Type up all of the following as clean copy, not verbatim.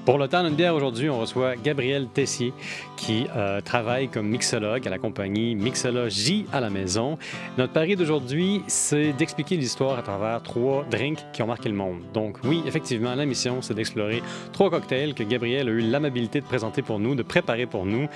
Pour le temps d'une bière aujourd'hui, on reçoit Gabriel Tessier qui travaille comme mixologue à la compagnie Mixologie à la maison. Notre pari d'aujourd'hui, c'est d'expliquer l'histoire à travers 3 drinks qui ont marqué le monde. Donc oui, effectivement, la mission, c'est d'explorer 3 cocktails que Gabriel a eu l'amabilité de présenter pour nous, de préparer pour nous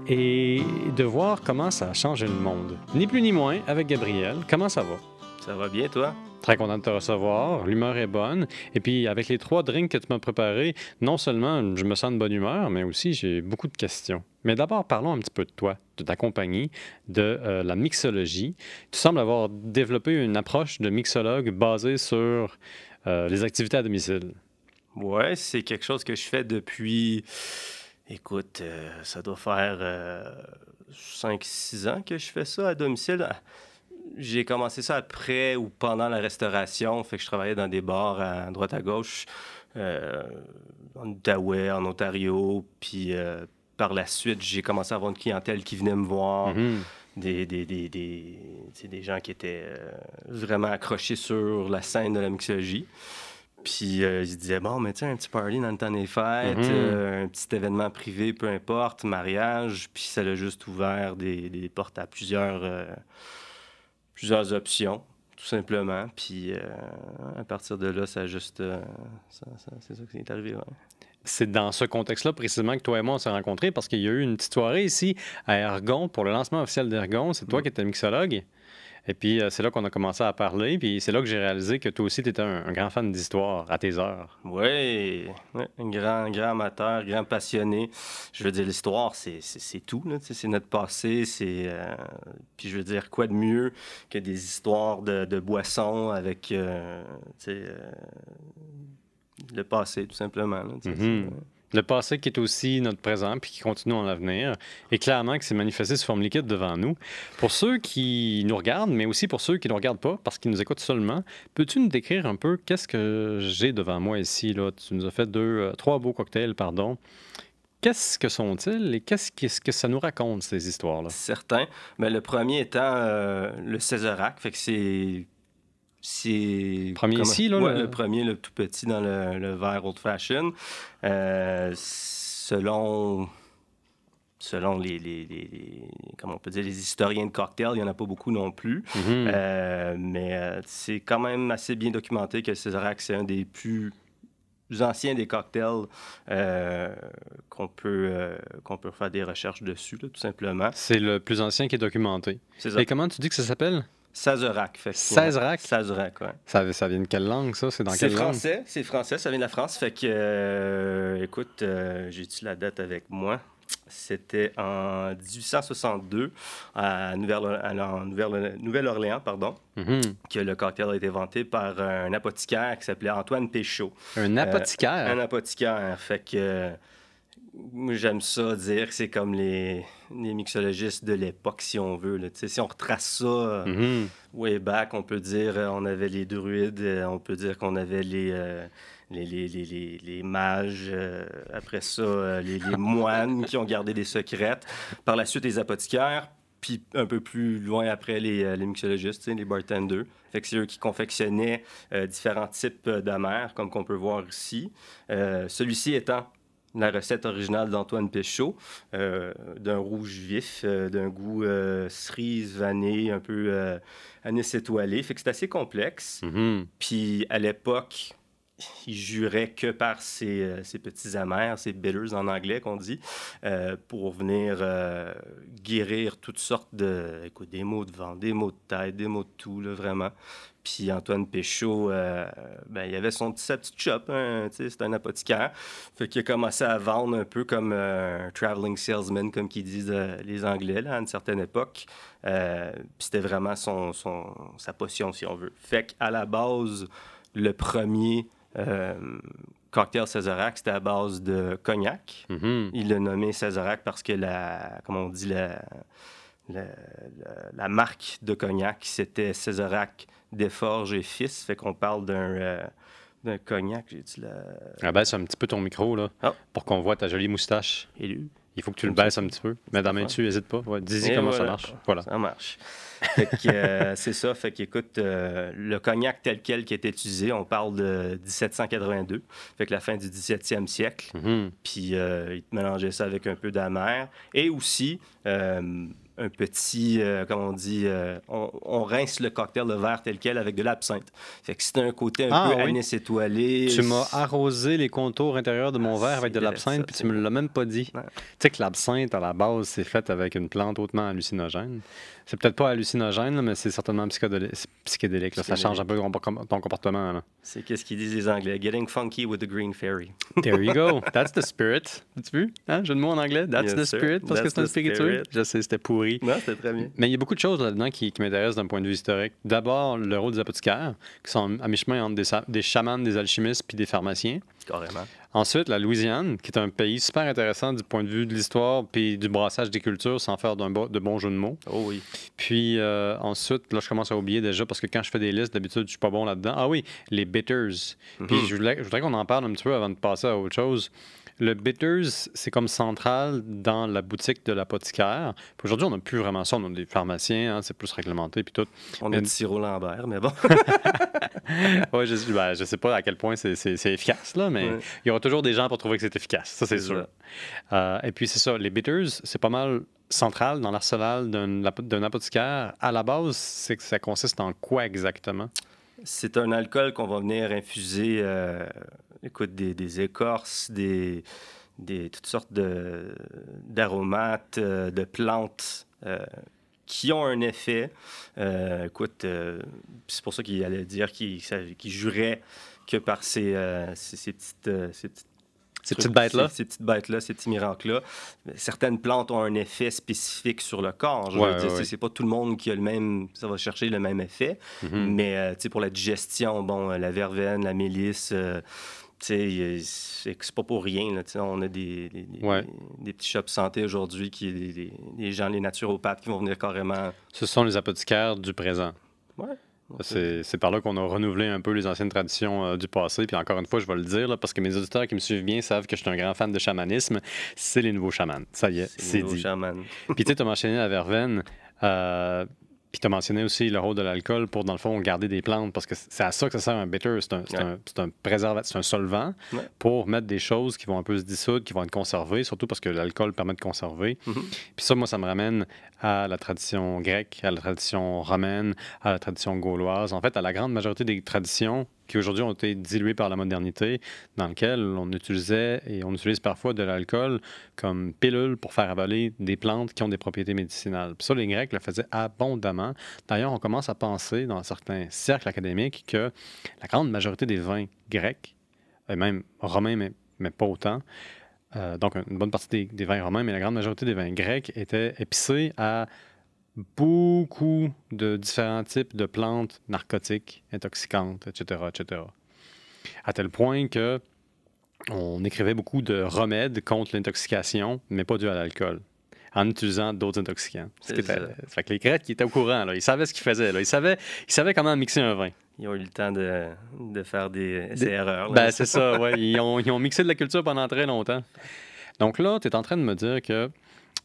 et de voir comment ça a changé le monde. Ni plus ni moins avec Gabriel. Comment ça va? Ça va bien, toi? Très content de te recevoir. L'humeur est bonne. Et puis, avec les 3 drinks que tu m'as préparés, non seulement je me sens de bonne humeur, mais aussi j'ai beaucoup de questions. Mais d'abord, parlons un petit peu de toi, de ta compagnie, de la mixologie. Tu sembles avoir développé une approche de mixologue basée sur les activités à domicile. Ouais, c'est quelque chose que je fais depuis... Écoute, ça doit faire 5-6 ans que je fais ça à domicile. J'ai commencé ça après ou pendant la restauration, fait que je travaillais dans des bars à droite à gauche, en Outaouais, en Ontario, puis par la suite, j'ai commencé à avoir une clientèle qui venait me voir, Mhm. des gens qui étaient vraiment accrochés sur la scène de la mixologie. Puis ils se disaient, bon, mais tu sais, un petit party dans le temps des fêtes, Mhm. un petit événement privé, peu importe, mariage, puis ça l'a juste ouvert des portes à plusieurs options, tout simplement. Puis à partir de là, ça a juste... c'est ça qui est arrivé, ouais. C'est dans ce contexte-là précisément que toi et moi on s'est rencontrés parce qu'il y a eu une petite soirée ici à Ergon pour le lancement officiel d'Ergon. C'est toi Mm. qui étais mixologue. Et puis c'est là qu'on a commencé à parler. Puis c'est là que j'ai réalisé que toi aussi tu étais un grand fan d'histoire à tes heures. Oui, ouais, un grand amateur, grand passionné. Je veux dire, l'histoire, c'est tout, là, tu sais, c'est notre passé. Puis je veux dire, quoi de mieux que des histoires de boissons avec tu sais, le passé, tout simplement. Là, tu sais, Mhm. Le passé qui est aussi notre présent puis qui continue dans l'avenir et clairement que c'est manifesté sous forme liquide devant nous. Pour ceux qui nous regardent, mais aussi pour ceux qui ne nous regardent pas parce qu'ils nous écoutent seulement, peux-tu nous décrire un peu qu'est-ce que j'ai devant moi ici, là? Tu nous as fait 3 beaux cocktails, pardon. Qu'est-ce que sont-ils et qu'est-ce que ça nous raconte, ces histoires-là? certain. Mais le premier étant le Césarac, fait que c'est Premier comment... ici, là, Ouais, le premier, le tout petit dans le verre old fashion. Selon comment on peut dire, les historiens de cocktails, il n'y en a pas beaucoup non plus. Mhm. Mais c'est quand même assez bien documenté que le Césarac, c'est un des plus anciens des cocktails qu'on peut faire des recherches dessus, là, tout simplement. C'est le plus ancien qui est documenté. C'est ça. Et comment tu dis que ça s'appelle? Sazerac, fait que, 16 rack? Sazerac, ouais. Ça vient de quelle langue, ça? C'est dans quelle langue? C'est français, ça vient de la France. Fait que, écoute, j'ai-tu la date avec moi? C'était en 1862 Nouvelle-Orléans, pardon, Mhm. que le cocktail a été inventé par un apothicaire qui s'appelait Antoine Péchaud. Un apothicaire? Un apothicaire. Fait que moi, j'aime ça dire que c'est comme les mixologistes de l'époque, si on veut. Là. Tu sais, si on retrace ça Mhm. way back, on peut dire on avait les druides, on peut dire qu'on avait les mages, après ça, les moines qui ont gardé des secrets. Par la suite, les apothicaires, puis un peu plus loin après, les mixologistes, tu sais, les bartenders. Fait que c'est eux qui confectionnaient différents types d'amers, comme qu'on peut voir ici. Celui-ci étant la recette originale d'Antoine Péchaud, d'un rouge vif, d'un goût cerise, vanille, un peu anis étoilé. Fait que c'est assez complexe. Mhm. Puis à l'époque, il jurait que par ces petits amers, ces bitters en anglais qu'on dit, pour venir guérir toutes sortes écoute, des maux de ventre, des maux de tête, des maux de tout, là, vraiment. Puis Antoine Péchaud, ben, il avait sa petite shop, hein, tu sais, c'était un apothicaire. Fait qu'il a commencé à vendre un peu comme un traveling salesman, comme qu'ils disent les Anglais, là, à une certaine époque. Puis c'était vraiment sa potion, si on veut. Fait qu'à la base, le premier euh, cocktail Sazerac, c'était à base de cognac. Mhm. Il l'a nommé Sazerac parce que comme on dit, la, la marque de cognac, c'était Sazerac Desforges et Fils. Fait qu'on parle d'un cognac. J'ai dit la... Abaisse un petit peu ton micro, là, Ah, pour qu'on voit ta jolie moustache. élu. Il faut que tu le baisses un petit peu. Mets ta main dessus, n'hésite pas. Ouais, dis-y comment ça marche. Voilà. Ça marche. Fait que, c'est ça. Fait qu'écoute, le cognac tel quel qui est utilisé, on parle de 1782. Fait que la fin du 17e siècle. Puis, ils te mélangeaient ça avec un peu d'amer. Et aussi, un petit, comme on dit, on rince le cocktail, le verre tel quel avec de l'absinthe. Fait que c'est un côté un peu anis étoilé. Tu m'as arrosé les contours intérieurs de mon verre avec de l'absinthe, puis tu me l'as même pas dit. Ouais. Tu sais que l'absinthe, à la base, c'est fait avec une plante hautement hallucinogène. C'est peut-être pas hallucinogène, là, mais c'est certainement psychédélique. Là. Ça change un peu ton comportement. Là. C'est qu'est-ce qu'ils disent les Anglais. Getting funky with the green fairy. There you go. That's the spirit. As-tu vu? Hein? Jeu de mots en anglais. That's the spirit, parce que c'est un spiritueux. Je sais, c'était pourri. Non, c'était très bien. Mais il y a beaucoup de choses là-dedans qui m'intéressent d'un point de vue historique. D'abord, le rôle des apothicaires, qui sont à mi-chemin entre des chamans, des alchimistes puis des pharmaciens. Carrément. Ensuite, la Louisiane, qui est un pays super intéressant du point de vue de l'histoire puis du brassage des cultures sans faire de bons jeux de mots. Oh oui. Puis ensuite, là, je commence à oublier déjà parce que quand je fais des listes, d'habitude, je suis pas bon là-dedans. Ah oui, les bitters. Puis je voudrais qu'on en parle un petit peu avant de passer à autre chose. Le bitters, c'est comme central dans la boutique de l'apothicaire. Puis aujourd'hui, on n'a plus vraiment ça. On a des pharmaciens, hein, c'est plus réglementé puis tout. On a du sirop Lambert, mais bon. Oui, je sais pas à quel point c'est efficace, là, mais il y aura toujours des gens pour trouver que c'est efficace. Ça, c'est sûr. Et puis, c'est ça. Les bitters, c'est pas mal central dans l'arsenal d'un apothicaire. À la base, c'est que ça consiste en quoi exactement? C'est un alcool qu'on va venir infuser, écoute, des écorces, toutes sortes d'aromates, de plantes qui ont un effet. Écoute, c'est pour ça qu'il allait dire qu'il jurait que par ces petites bêtes-là. Ces petites bêtes-là, ces petits miracles-là. Certaines plantes ont un effet spécifique sur le corps. Je veux dire, c'est pas tout le monde qui a ça va chercher le même effet. Mais pour la digestion, bon, la verveine, la mélisse, c'est pas pour rien. Là, on a des petits shops santé aujourd'hui, les gens, les naturopathes qui vont venir carrément... Ce sont les apothicaires du présent. Ouais. C'est par là qu'on a renouvelé un peu les anciennes traditions du passé. Puis encore une fois, je vais le dire, là, parce que mes auditeurs qui me suivent bien savent que je suis un grand fan de chamanisme. C'est les nouveaux chamans. Ça y est, c'est dit. Puis tu as mentionné la verveine. Puis tu as mentionné aussi le rôle de l'alcool pour, dans le fond, garder des plantes, parce que c'est à ça que ça sert un bitter. C'est un préservatif, c'est un solvant pour mettre des choses qui vont un peu se dissoudre, qui vont être conservées, surtout parce que l'alcool permet de conserver. Puis ça, moi, ça me ramène à la tradition grecque, à la tradition romaine, à la tradition gauloise. En fait, à la grande majorité des traditions qui aujourd'hui ont été diluées par la modernité, dans lesquelles on utilisait et on utilise parfois de l'alcool comme pilule pour faire avaler des plantes qui ont des propriétés médicinales. Puis ça, les Grecs le faisaient abondamment. D'ailleurs, on commence à penser dans certains cercles académiques que la grande majorité des vins grecs, et même romains, mais pas autant, donc une bonne partie des vins romains, mais la grande majorité des vins grecs étaient épicés à beaucoup de différents types de plantes narcotiques, intoxicantes, etc., etc. À tel point que on écrivait beaucoup de remèdes contre l'intoxication, mais pas dû à l'alcool, en utilisant d'autres intoxicants. Fait que les Grecs, ils étaient au courant, là. Ils savaient ce qu'ils faisaient. Là. Ils savaient comment mixer un vin. Ils ont eu le temps de faire ces erreurs. Ben, c'est ça, oui. Ils ont mixé de la culture pendant très longtemps. Donc là, tu es en train de me dire que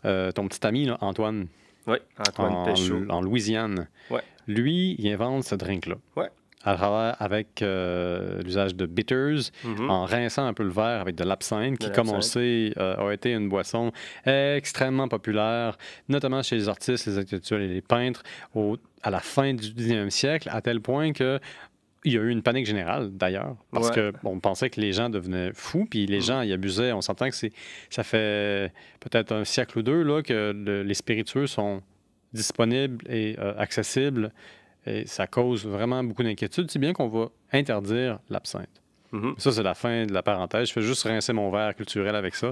ton petit ami, là, Antoine... Oui, Antoine Péchaud. En Louisiane. Ouais. Lui, il invente ce drink-là. Ouais. À travers avec l'usage de bitters, en rinçant un peu le verre avec de l'absinthe, qui, comme on le sait, a été une boisson extrêmement populaire, notamment chez les artistes, les intellectuels et les peintres, à la fin du 19e siècle, à tel point que il y a eu une panique générale, d'ailleurs, parce qu'on pensait que les gens devenaient fous, puis les gens y abusaient. On s'entend que ça fait peut-être un siècle ou deux là, que les spiritueux sont disponibles et accessibles, et ça cause vraiment beaucoup d'inquiétude, si bien qu'on va interdire l'absinthe. Ça, c'est la fin de la parenthèse. Je fais juste rincer mon verre culturel avec ça.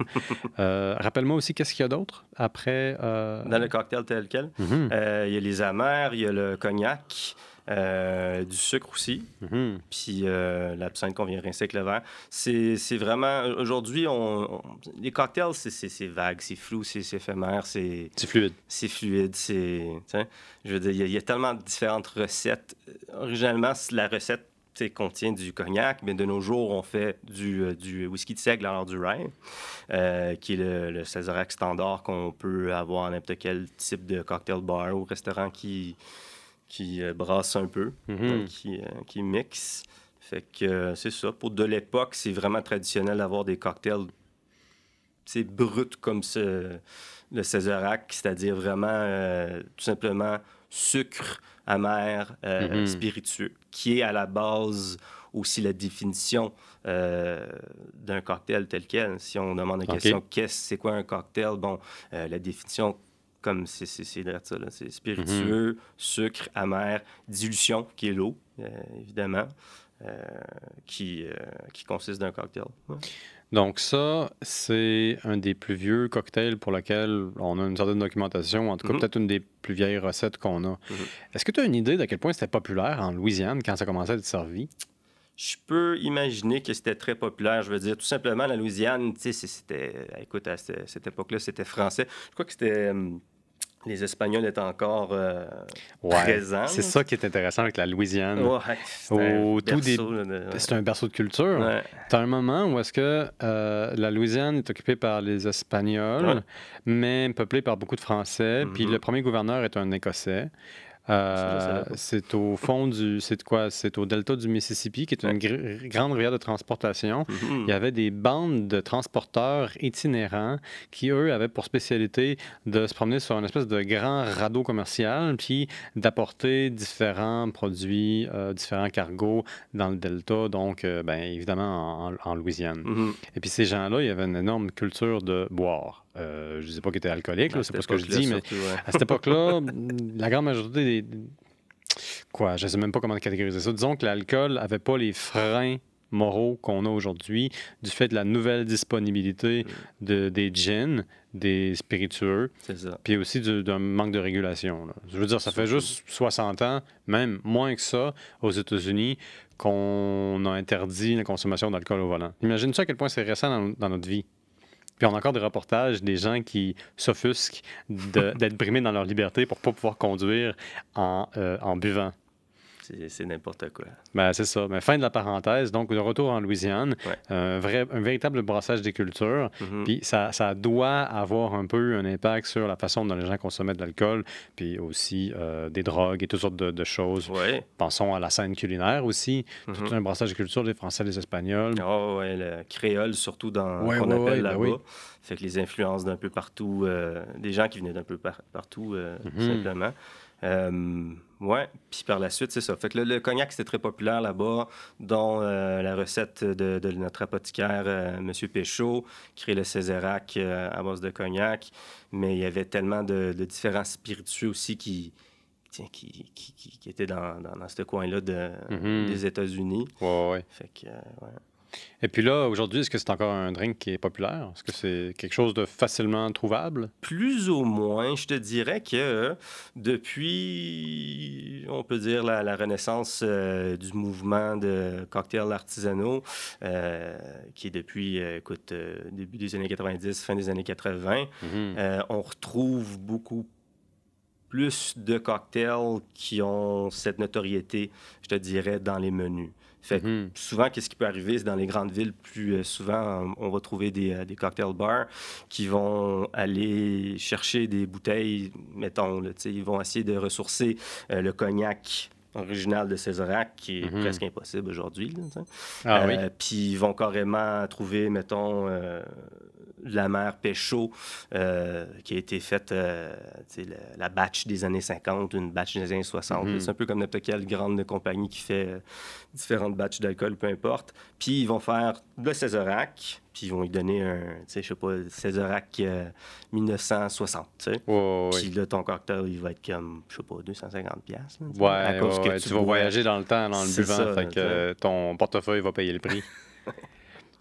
Rappelle-moi aussi, qu'est-ce qu'il y a d'autre après... Dans le cocktail tel quel, il y a les amers, il y a le cognac... du sucre aussi, puis l'absinthe qu'on vient rincer avec le verre. C'est vraiment... Aujourd'hui, les cocktails, c'est vague, c'est flou, c'est éphémère, c'est fluide. C'est fluide, je veux dire, il y a tellement de différentes recettes. Originalement, la recette contient du cognac, mais de nos jours, on fait du whisky de seigle, alors du rye, qui est le Sazerac standard qu'on peut avoir à n'importe quel type de cocktail bar ou restaurant qui brasse un peu, qui mixe. Fait que c'est ça. Pour de l'époque, c'est vraiment traditionnel d'avoir des cocktails bruts comme le Sazerac, c'est-à-dire vraiment tout simplement sucre, amer, spiritueux, qui est à la base aussi la définition d'un cocktail tel quel. Si on demande la question, c'est quoi un cocktail? Bon, la définition, comme c'est ça, là, c'est spiritueux, sucre, amer, dilution, qui est l'eau, évidemment, qui consiste d'un cocktail. Ouais. Donc ça, c'est un des plus vieux cocktails pour lequel on a une certaine documentation, en tout cas peut-être une des plus vieilles recettes qu'on a. Est-ce que tu as une idée de à quel point c'était populaire en Louisiane quand ça commençait à être servi? Je peux imaginer que c'était très populaire. Je veux dire, tout simplement, la Louisiane, tu sais, écoute, à cette époque-là, c'était français. Je crois que c'était... les Espagnols étaient encore présents. C'est ça qui est intéressant avec la Louisiane. Ouais, c'est un berceau de culture. Ouais. Tu as un moment où est-ce que la Louisiane est occupée par les Espagnols, mais peuplée par beaucoup de Français. Puis le premier gouverneur est un Écossais. C'est au fond c'est au delta du Mississippi, qui est une grande rivière de transportation. Il y avait des bandes de transporteurs itinérants qui, eux, avaient pour spécialité de se promener sur une espèce de grand radeau commercial, puis d'apporter différents produits, différents cargos dans le delta, donc évidemment en Louisiane. Et puis ces gens-là, il y avait une énorme culture de boire. Je ne dis pas qu'ils étaient alcooliques, c'est pas ce que je dis, mais à cette époque-là, la grande majorité des... je ne sais même pas comment catégoriser ça. Disons que l'alcool n'avait pas les freins moraux qu'on a aujourd'hui du fait de la nouvelle disponibilité des gins, des spiritueux, puis aussi d'un manque de régulation. Là. Je veux dire, ça fait juste 60 ans, même moins que ça, aux États-Unis, qu'on a interdit la consommation d'alcool au volant. Imagine-tu à quel point c'est récent dans notre vie. Puis on a encore des reportages des gens qui s'offusquent d'être brimés dans leur liberté pour ne pas pouvoir conduire en buvant. C'est n'importe quoi. C'est ça. Fin de la parenthèse. Donc, de retour en Louisiane, un véritable brassage des cultures. Puis ça doit avoir un peu un impact sur la façon dont les gens consommaient de l'alcool, puis aussi des drogues et toutes sortes de choses. Ouais. Pensons à la scène culinaire aussi. Tout un brassage de culture des Français, des Espagnols. Le créole, surtout qu'on appelle là-bas. Fait que les influences d'un peu partout, des gens qui venaient d'un peu partout, simplement. Puis par la suite, c'est ça. Fait que le cognac, c'était très populaire là-bas, dont la recette de notre apothicaire, M. Péchaud, qui crée le Sazerac à base de cognac. Mais il y avait tellement de différents spiritueux aussi qui étaient dans ce coin-là des États-Unis. Fait que, Et puis là, aujourd'hui, est-ce que c'est encore un drink qui est populaire? Est-ce que c'est quelque chose de facilement trouvable? Plus ou moins. Je te dirais que depuis, on peut dire, la renaissance du mouvement de cocktails artisanaux, qui est depuis, début des années 90, fin des années 80, on retrouve beaucoup plus de cocktails qui ont cette notoriété, je te dirais, dans les menus. Fait que souvent, qu'est-ce qui peut arriver, c'est dans les grandes villes, plus souvent, on va trouver des cocktail bars qui vont aller chercher des bouteilles, mettons, là, ils vont essayer de ressourcer le cognac original de Sazerac, qui est presque impossible aujourd'hui. Puis ils vont carrément trouver, mettons, la mère Péchaud, qui a été faite, la batch des années 50, une batch des années 60. C'est un peu comme n'importe quelle grande compagnie qui fait différentes batches d'alcool, peu importe. Puis ils vont faire le Sazerac, puis ils vont lui donner Sazerac 1960, tu sais. Puis là, ton cocktail, il va être comme, 250$. Tu vas voyager dans le temps en le buvant, fait que ton portefeuille va payer le prix.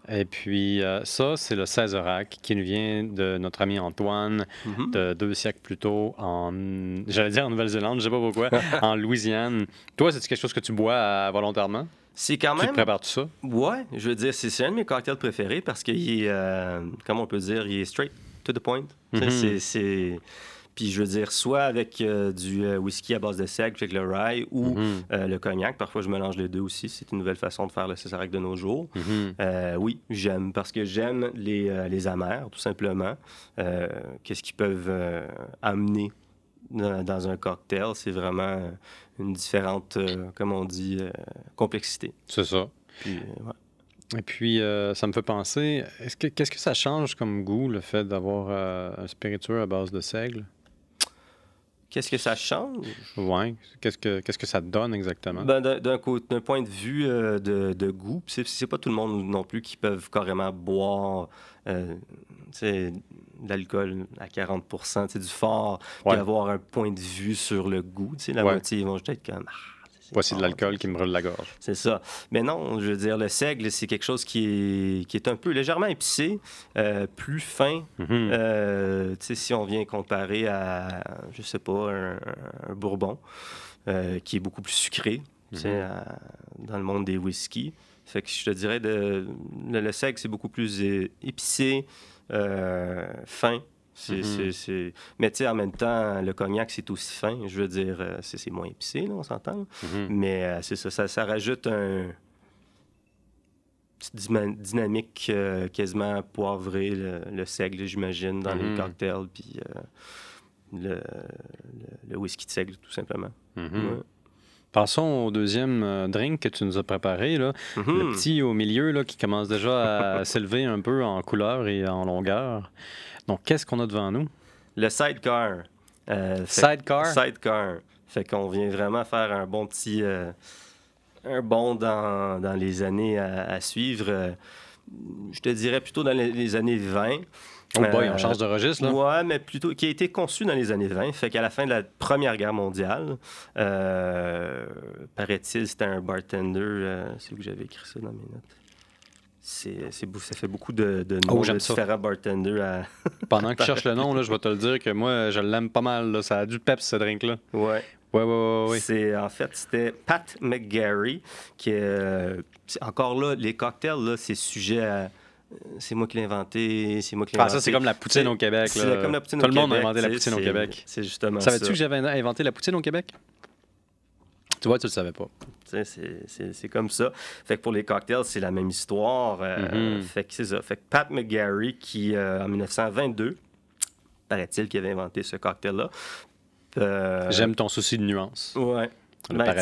Et puis, ça, c'est le Sazerac qui nous vient de notre ami Antoine de 2 siècles plus tôt j'allais dire en Nouvelle-Zélande, je sais pas pourquoi, en Louisiane. Toi, c'est quelque chose que tu bois volontairement? C'est quand même... Tu te prépares-tu ça? Ouais, je veux dire, c'est un de mes cocktails préférés parce qu'il est, comment on peut dire, il est straight to the point. Puis je veux dire, soit avec du whisky à base de seigle, avec le rye, ou le cognac. Parfois, je mélange les deux aussi. C'est une nouvelle façon de faire le Césarac de nos jours. Oui, j'aime, parce que j'aime les amers, tout simplement. Qu'est-ce qu'ils peuvent amener dans un cocktail? C'est vraiment une différente, comme on dit, complexité. C'est ça. Puis, ouais. Et puis, ça me fait penser, qu'est-ce que ça change comme goût, le fait d'avoir un spiritueux à base de seigle? Qu'est-ce que ça change? Oui. Qu'est-ce que ça te donne exactement? Ben, d'un point de vue de goût, c'est pas tout le monde non plus qui peuvent carrément boire de l'alcool à 40%, du fort, puis avoir un point de vue sur le goût. La moitié, ils vont juste être comme... Voici de l'alcool qui me brûle la gorge. C'est ça. Mais non, je veux dire, le seigle, c'est quelque chose qui est un peu légèrement épicé, plus fin. Si on vient comparer à, je sais pas, un bourbon, qui est beaucoup plus sucré, dans le monde des whiskies. Fait que je te dirais, le seigle, c'est beaucoup plus épicé, fin. Mais tu sais, en même temps, le cognac, c'est aussi fin. Je veux dire, c'est moins épicé, là, on s'entend. Mais c'est ça rajoute une petite dynamique quasiment poivrée, le seigle, j'imagine, dans les cocktails, puis le whisky de seigle, tout simplement. Ouais. Passons au deuxième drink que tu nous as préparé, là. Le petit au milieu là, qui commence déjà à s'élever un peu en couleur et en longueur. Donc, qu'est-ce qu'on a devant nous? Le sidecar. Sidecar? Sidecar. Fait qu'on vient vraiment faire un bon petit... un bond dans les années à suivre. Je te dirais plutôt dans les années 20. Oh boy, on change de registre, là. Ouais, mais plutôt qui a été conçu dans les années 20. Fait qu'à la fin de la Première Guerre mondiale, paraît-il, c'était un bartender... c'est où que j'avais écrit ça dans mes notes? Ça fait beaucoup de noms de différents bartenders. Pendant que tu cherches le nom, là, je vais te le dire que moi, je l'aime pas mal. Là. Ça a du peps, ce drink-là. Ouais. Oui. En fait, c'était Pat McGarry, qui est... encore là, les cocktails, là, c'est sujet à... C'est moi qui l'ai inventé, c'est moi qui l'ai inventé. Ça, c'est comme la poutine au Québec. C'est comme la poutine Tout au le Québec. monde a inventé la poutine au Québec. C'est justement ça. Savais-tu que j'avais inventé la poutine au Québec? Tu vois, tu le savais pas. C'est comme ça. Fait que pour les cocktails, c'est la même histoire. Fait que c'est ça. Fait que Pat McGarry, qui, en 1922, paraît-il qu'il avait inventé ce cocktail-là. J'aime ton souci de nuance. Ouais.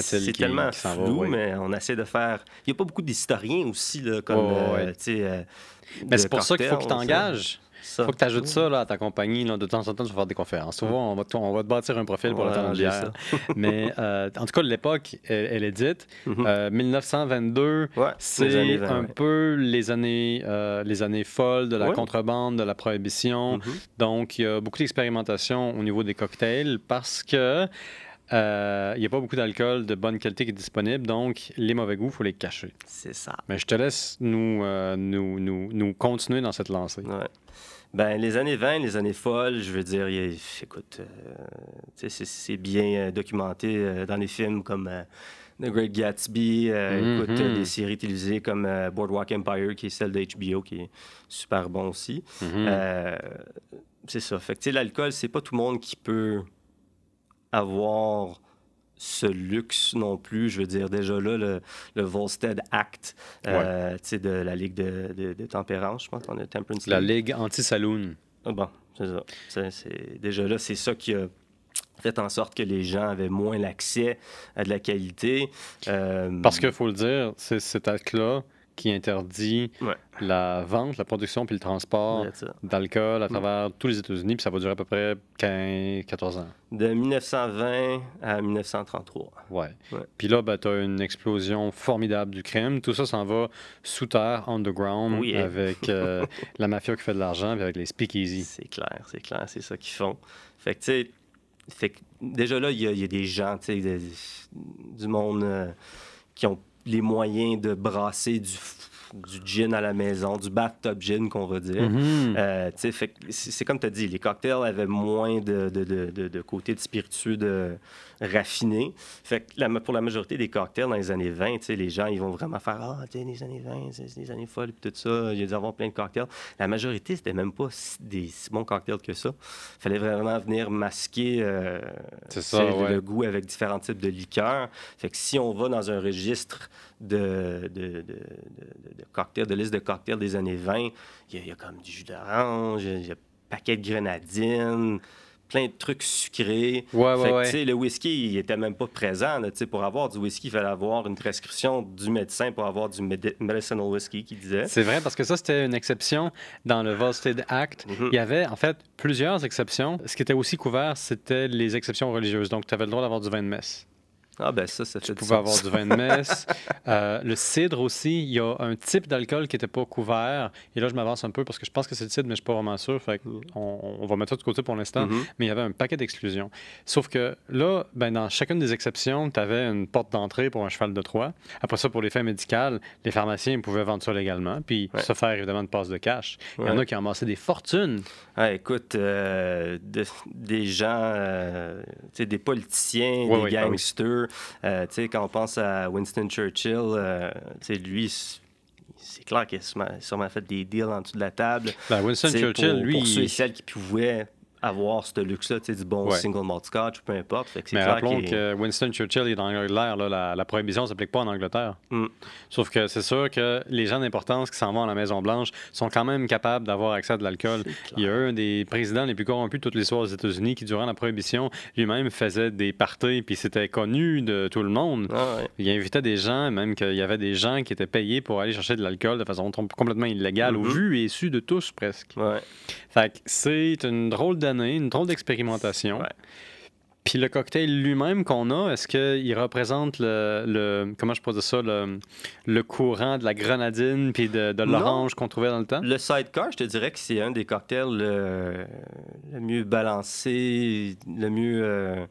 C'est tellement flou, mais on essaie de faire... Il n'y a pas beaucoup d'historiens aussi, là, comme... mais c'est pour ça qu'il faut qu'ils t'engagent. Il faut que tu ajoutes ça là, à ta compagnie. Là, de temps en temps, tu vas faire des conférences. Souvent, on va te bâtir un profil pour le temps de bière. Mais en tout cas, l'époque, elle est dite. 1922, c'est un peu les années folles de la contrebande, de la prohibition. Donc, il y a beaucoup d'expérimentation au niveau des cocktails parce que il n'y a pas beaucoup d'alcool de bonne qualité qui est disponible, donc les mauvais goûts, il faut les cacher. C'est ça. Mais je te laisse nous continuer dans cette lancée. Ouais. Ben, les années 20, les années folles, je veux dire, écoute, c'est bien documenté dans les films comme The Great Gatsby, écoute, des séries télévisées comme Boardwalk Empire, qui est celle de HBO, qui est super bon aussi. C'est ça. Fait que, l'alcool, c'est pas tout le monde qui peut avoir ce luxe non plus. Je veux dire, déjà là, le Volstead Act, de la Ligue de tempérance, je pense qu'on a Temperance League. La Ligue anti-saloon. Bon, c'est ça. Déjà là, c'est ça qui a fait en sorte que les gens avaient moins l'accès à de la qualité. Parce qu'il faut le dire, c'est cet acte-là qui interdit la vente, la production puis le transport d'alcool à travers tous les États-Unis, puis ça va durer à peu près 14 ans. De 1920 à 1933. Ouais. Puis là, tu as une explosion formidable du crime. Tout ça s'en va sous terre, underground, avec la mafia qui fait de l'argent, puis avec les speakeasy. C'est clair, c'est ça qu'ils font. Fait que, tu sais, déjà là, il y a des gens, tu sais, du monde qui ont les moyens de brasser du gin à la maison, du bathtub gin qu'on va dire. Fait que c'est comme tu as dit, les cocktails avaient moins de côté de spiritueux raffiné. Fait que pour la majorité des cocktails dans les années 20, les gens ils vont vraiment faire « Ah, les années 20, c'est des années folles, puis tout ça, il y a dû avoir plein de cocktails. » La majorité, c'était même pas des si bons cocktails que ça. Il fallait vraiment venir masquer le goût avec différents types de liqueurs. Fait que si on va dans un registre de cocktails, de liste de cocktails des années 20, il y a comme du jus d'orange, il y a un paquet de grenadine, plein de trucs sucrés. Le whisky, il était même pas présent. Là, pour avoir du whisky, il fallait avoir une prescription du médecin pour avoir du medicinal whisky, qui disait. C'est vrai, parce que ça, c'était une exception dans le Volstead Act. Il y avait, en fait, plusieurs exceptions. Ce qui était aussi couvert, c'était les exceptions religieuses. Donc, tu avais le droit d'avoir du vin de messe. Ah, ben ça fait tu pouvais avoir du vin de messe. Le cidre aussi, il y a un type d'alcool qui n'était pas couvert. Et là, je m'avance un peu parce que je pense que c'est le cidre, mais je ne suis pas vraiment sûr. Fait on va mettre ça de côté pour l'instant. Mais il y avait un paquet d'exclusions. Sauf que là, dans chacune des exceptions, tu avais une porte d'entrée pour un cheval de Troie. Après ça, pour les fins médicales, les pharmaciens pouvaient vendre ça légalement, puis se faire évidemment une passe de cash. Il y en a qui ont amassé des fortunes. Écoute, des gens, des politiciens, des gangsters. Quand on pense à Winston Churchill, lui, c'est clair qu'il a sûrement fait des deals en dessous de la table. Winston Churchill, lui... Pour ceux et celles qui pouvaient avoir ce luxe-là, du bon single malt scotch ou peu importe. Mais rappelons que Winston Churchill est dans l'Angleterre. La prohibition ne s'applique pas en Angleterre. Sauf que c'est sûr que les gens d'importance qui s'en vont à la Maison-Blanche sont quand même capables d'avoir accès à de l'alcool. Il y a un des présidents les plus corrompus de toute l'histoire aux États-Unis qui, durant la prohibition, lui-même faisait des parties, puis c'était connu de tout le monde. Il invitait des gens, même qu'il y avait des gens qui étaient payés pour aller chercher de l'alcool de façon complètement illégale, au vu et su de tous presque. Fait que c'est une drôle d'année, une drôle d'expérimentation. Puis le cocktail lui-même qu'on a, est-ce qu'il représente comment je pourrais dire ça, le courant de la grenadine puis de l'orange qu'on trouvait dans le temps? Le sidecar, je te dirais que c'est un des cocktails le mieux balancé, le mieux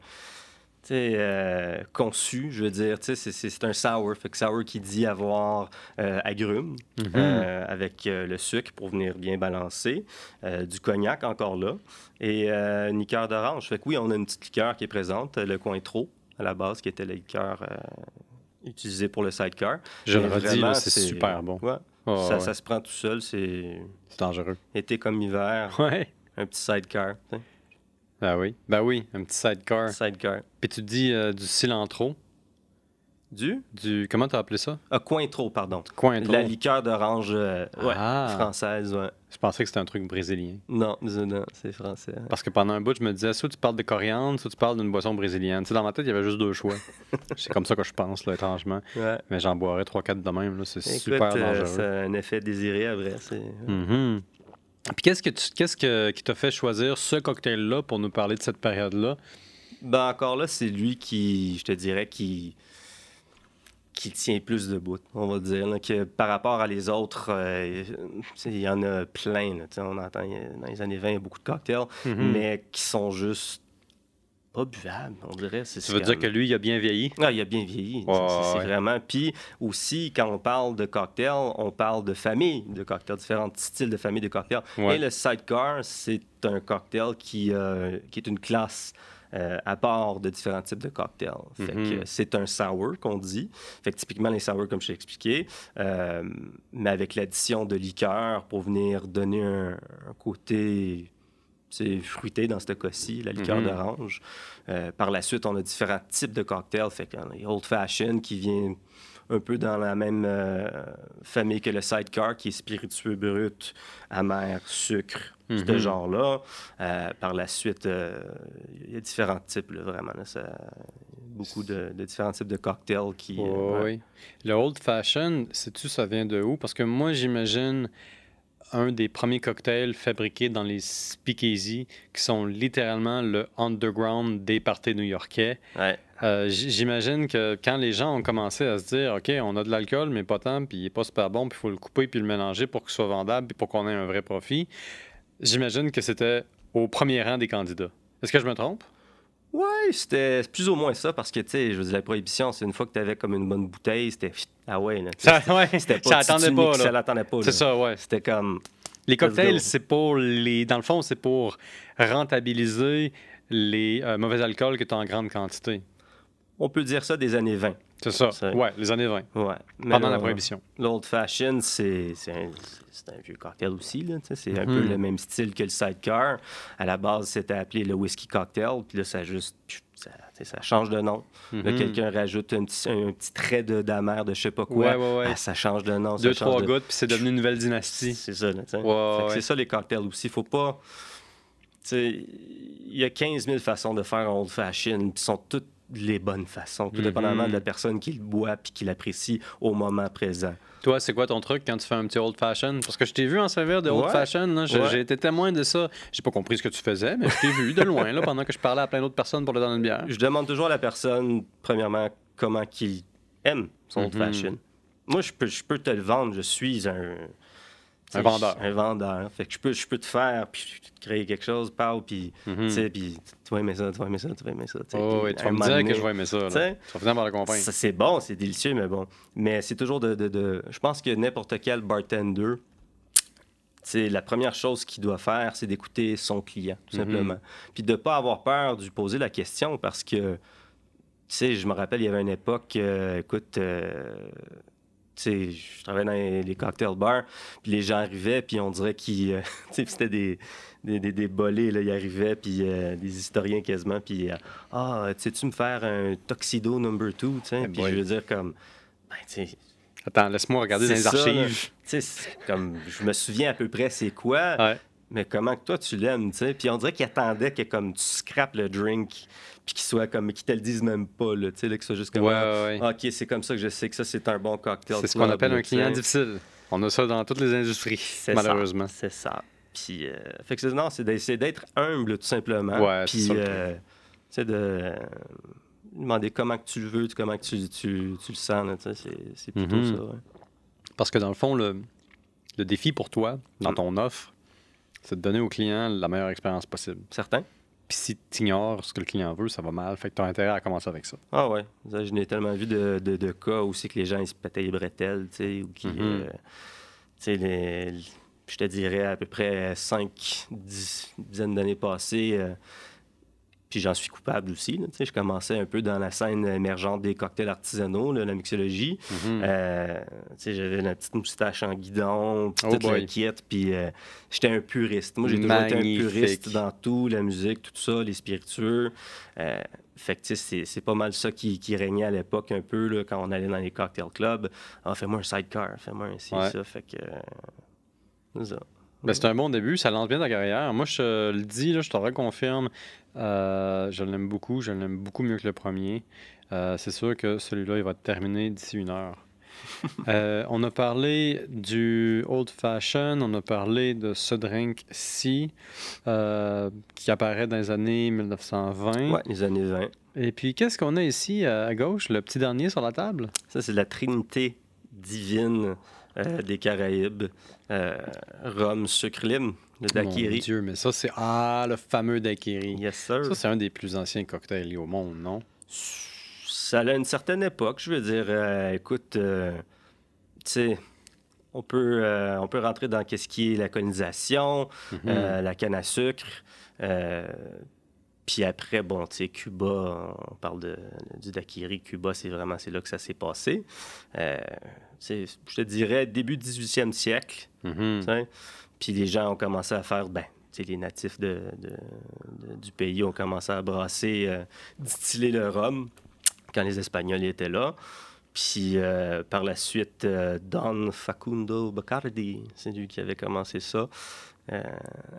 conçu, je veux dire. C'est un sour. Fait que sour qui dit avoir agrumes avec le sucre pour venir bien balancer. Du cognac encore là. Et une liqueur d'orange. Fait que oui, on a une petite liqueur qui est présente, le Cointreau à la base, qui était la liqueur utilisée pour le sidecar. Je le redis, c'est super bon. Ça se prend tout seul, c'est dangereux. Été comme hiver, un petit sidecar. Ah oui, un petit sidecar. Sidecar. Puis tu dis du cilantro. Du comment tu as appelé ça? Cointreau, pardon. Cointreau. La liqueur d'orange française, Je pensais que c'était un truc brésilien. Non, c'est français. Parce que pendant un bout, je me disais, soit tu parles de coriandre, soit tu parles d'une boisson brésilienne. Dans ma tête, il y avait juste deux choix. C'est comme ça que je pense, là, étrangement. Mais j'en boirais 3-4 de même. Là. C'est super dangereux. C'est un effet désiré à vrai. Puis qu'est-ce qui t'a fait choisir ce cocktail-là pour nous parler de cette période-là? Encore là, c'est lui qui, je te dirais, qui tient plus debout, on va dire. Là, que par rapport à les autres, il y en a plein. Là, on entend, dans les années 20, il y a beaucoup de cocktails, mais qui sont juste pas buvables, on dirait. Ça veut dire que lui, il a bien vieilli? Ah, il a bien vieilli. C'est vraiment... Puis aussi, quand on parle de cocktails, on parle de famille de cocktails, différents styles de famille de cocktails. Et le sidecar, c'est un cocktail qui est une classe à part de différents types de cocktails. Fait que c'est un sour qu'on dit. Fait que typiquement, les sours, comme je t'ai expliqué, mais avec l'addition de liqueur pour venir donner un côté... C'est fruité dans ce cas-ci, la liqueur d'orange. Par la suite, on a différents types de cocktails. Fait qu'on a les Old Fashioned qui vient un peu dans la même famille que le Sidecar, qui est spiritueux brut, amer, sucre, ce genre-là. Par la suite, il y a différents types, là, vraiment. Là, beaucoup de différents types de cocktails qui... Oui. Le Old Fashioned, sais-tu, ça vient de où? Parce que moi, j'imagine... un des premiers cocktails fabriqués dans les speakeasy, qui sont littéralement le underground des parties new-yorkais. J'imagine que quand les gens ont commencé à se dire « OK, on a de l'alcool, mais pas tant, puis il n'est pas super bon, puis il faut le couper puis le mélanger pour qu'il soit vendable, puis pour qu'on ait un vrai profit », j'imagine que c'était au premier rang des candidats. Est-ce que je me trompe? Ouais, c'était plus ou moins ça, parce que, tu sais, je veux dire, la prohibition, c'est une fois que tu avais comme une bonne bouteille, c'était... Ah ouais, là, Ça, ouais, c'était ça pas attendait Titanic, pas, ça là. l'attendait pas, C'est là. ça, ouais. C'était comme... Les Let's go. cocktails, c'est pour les... Dans le fond, c'est pour rentabiliser les mauvais alcools que tu as en grande quantité. On peut dire ça des années 20. C'est ça. C'est- Ouais, les années 20, Ouais. Mais pendant là, la Prohibition. l'Old Fashion, c'est un vieux cocktail aussi, là, tu sais, c'est un Mhm. peu le même style que le Sidecar. À la base, c'était appelé le Whisky Cocktail, puis là, ça juste... Ça, tu sais, ça change de nom. Là, Mhm. quelqu'un rajoute un petit trait d'amer de je sais pas quoi. Ouais. Ah, ça change de nom. Deux, ça change trois de... gouttes, puis c'est devenu une nouvelle dynastie. C'est ça, là, tu sais. Ouais, Fait que ouais. c'est ça, les cocktails aussi. Faut pas... Tu sais, il y a 15 000 façons de faire un Old Fashion, puis sont toutes les bonnes façons, tout dépendamment de la personne qui le boit puis qui l'apprécie au moment présent. Toi, c'est quoi ton truc quand tu fais un petit old fashion? Parce que je t'ai vu en servir de old Ouais. fashion. Là. Ouais. J'ai été témoin de ça. J'ai pas compris ce que tu faisais, mais je t'ai vu de loin là, pendant que je parlais à plein d'autres personnes pour leur donner une bière. Je demande toujours à la personne, premièrement, comment qu'il aime son Old Fashion. Moi, je peux te le vendre. Je suis Un vendeur. Un vendeur. Fait que je peux te faire, puis te créer quelque chose, parle, puis tu sais, puis tu vas aimer ça, tu vas aimer ça, tu vas aimer ça. Tu sais. Oh, Puis oui, tu à vas un me moment dire donné, que je vais aimer ça. Là. tu sais, Tu vas finir par le convaincre. ça, c'est bon, c'est délicieux, mais bon. Mais c'est toujours je pense que n'importe quel bartender, la première chose qu'il doit faire, c'est d'écouter son client, tout simplement. Puis de ne pas avoir peur de lui poser la question, parce que, tu sais, je me rappelle, il y avait une époque, écoute, tu sais, je travaillais dans les cocktail bars, puis les gens arrivaient, puis on dirait qu'ils... tu sais, c'était des bolés, là, ils arrivaient, puis des historiens quasiment, puis « Ah, sais-tu me faire un Tuxedo number 2? » tu sais, puis je veux dire comme... Ben, tu sais... Attends, laisse-moi regarder dans les C'est ça, là. archives. Tu sais, c'est comme je me souviens à peu près c'est quoi, Ouais. mais comment que toi tu l'aimes, tu sais. Puis on dirait qu'il attendait que comme tu scrapes le drink, puis qu'il soit comme qu'ils te le disent même pas, là, tu sais, là, que ce soit juste comme Ouais. Ah, ok, c'est comme ça que je sais que ça c'est un bon cocktail. C'est ce qu'on club, appelle là, un tu sais. client difficile. On a ça dans toutes les industries, C'est malheureusement. ça, c'est ça. Puis fait que non, c'est d'essayer d'être humble tout simplement. Ouais, c'est puis ça, tu sais de demander comment que tu le veux, comment que tu le sens, là, tu sais, c'est plutôt ça. Ouais. Parce que dans le fond, le défi pour toi, dans ton offre, c'est de donner au client la meilleure expérience possible. Certain? Puis si tu ignores ce que le client veut, ça va mal. Fait que tu as intérêt à commencer avec ça. Ah ouais, ça, je n'ai tellement vu de cas où c'est que les gens ils se pétaient les bretelles, tu sais, ou qui, tu sais, je te dirais à peu près 5-10 dizaines d'années passées, puis j'en suis coupable aussi, là, tu sais, je commençais un peu dans la scène émergente des cocktails artisanaux, là, la mixologie. Tu sais, j'avais une petite moustache en guidon, puis Oh toute la boy. kit, puis j'étais un puriste. Moi, j'ai toujours été un Magnifique. puriste dans tout, la musique, tout ça, les spiritueux. Fait que, tu sais, c'est pas mal ça qui régnait à l'époque un peu, là, quand on allait dans les cocktail clubs. Ah, fais-moi un sidecar, fais-moi un ci, Ouais. ça. Fait que... c'est ça. Ben, c'est un bon début, ça lance bien ta carrière. Moi, je le dis, là, je te reconfirme, je l'aime beaucoup mieux que le premier. C'est sûr que celui-là, il va terminer d'ici 1 heure. On a parlé du Old Fashion, on a parlé de ce drink-ci, qui apparaît dans les années 1920. Ouais, les années 20. Et puis, qu'est-ce qu'on a ici à gauche, le petit dernier sur la table? Ça, c'est la trinité divine des Caraïbes. Rhum, sucre, lime, le Mon daiquiri. Dieu, mais ça, c'est... Ah, le fameux daiquiri. Yes, sir. Ça, c'est un des plus anciens cocktails au monde, non? Ça a une certaine époque, je veux dire. Écoute, tu sais, on peut rentrer dans qu'est-ce qui est la colonisation, la canne à sucre. Puis après, bon, tu sais, Cuba, on parle du daiquiri. Cuba, c'est là que ça s'est passé. Je te dirais début 18e siècle. Tu sais. Puis les gens ont commencé à faire, ben, tu sais, les natifs du pays ont commencé à brasser, distiller le rhum quand les Espagnols étaient là. Puis par la suite, Don Facundo Bacardi, c'est lui qui avait commencé ça.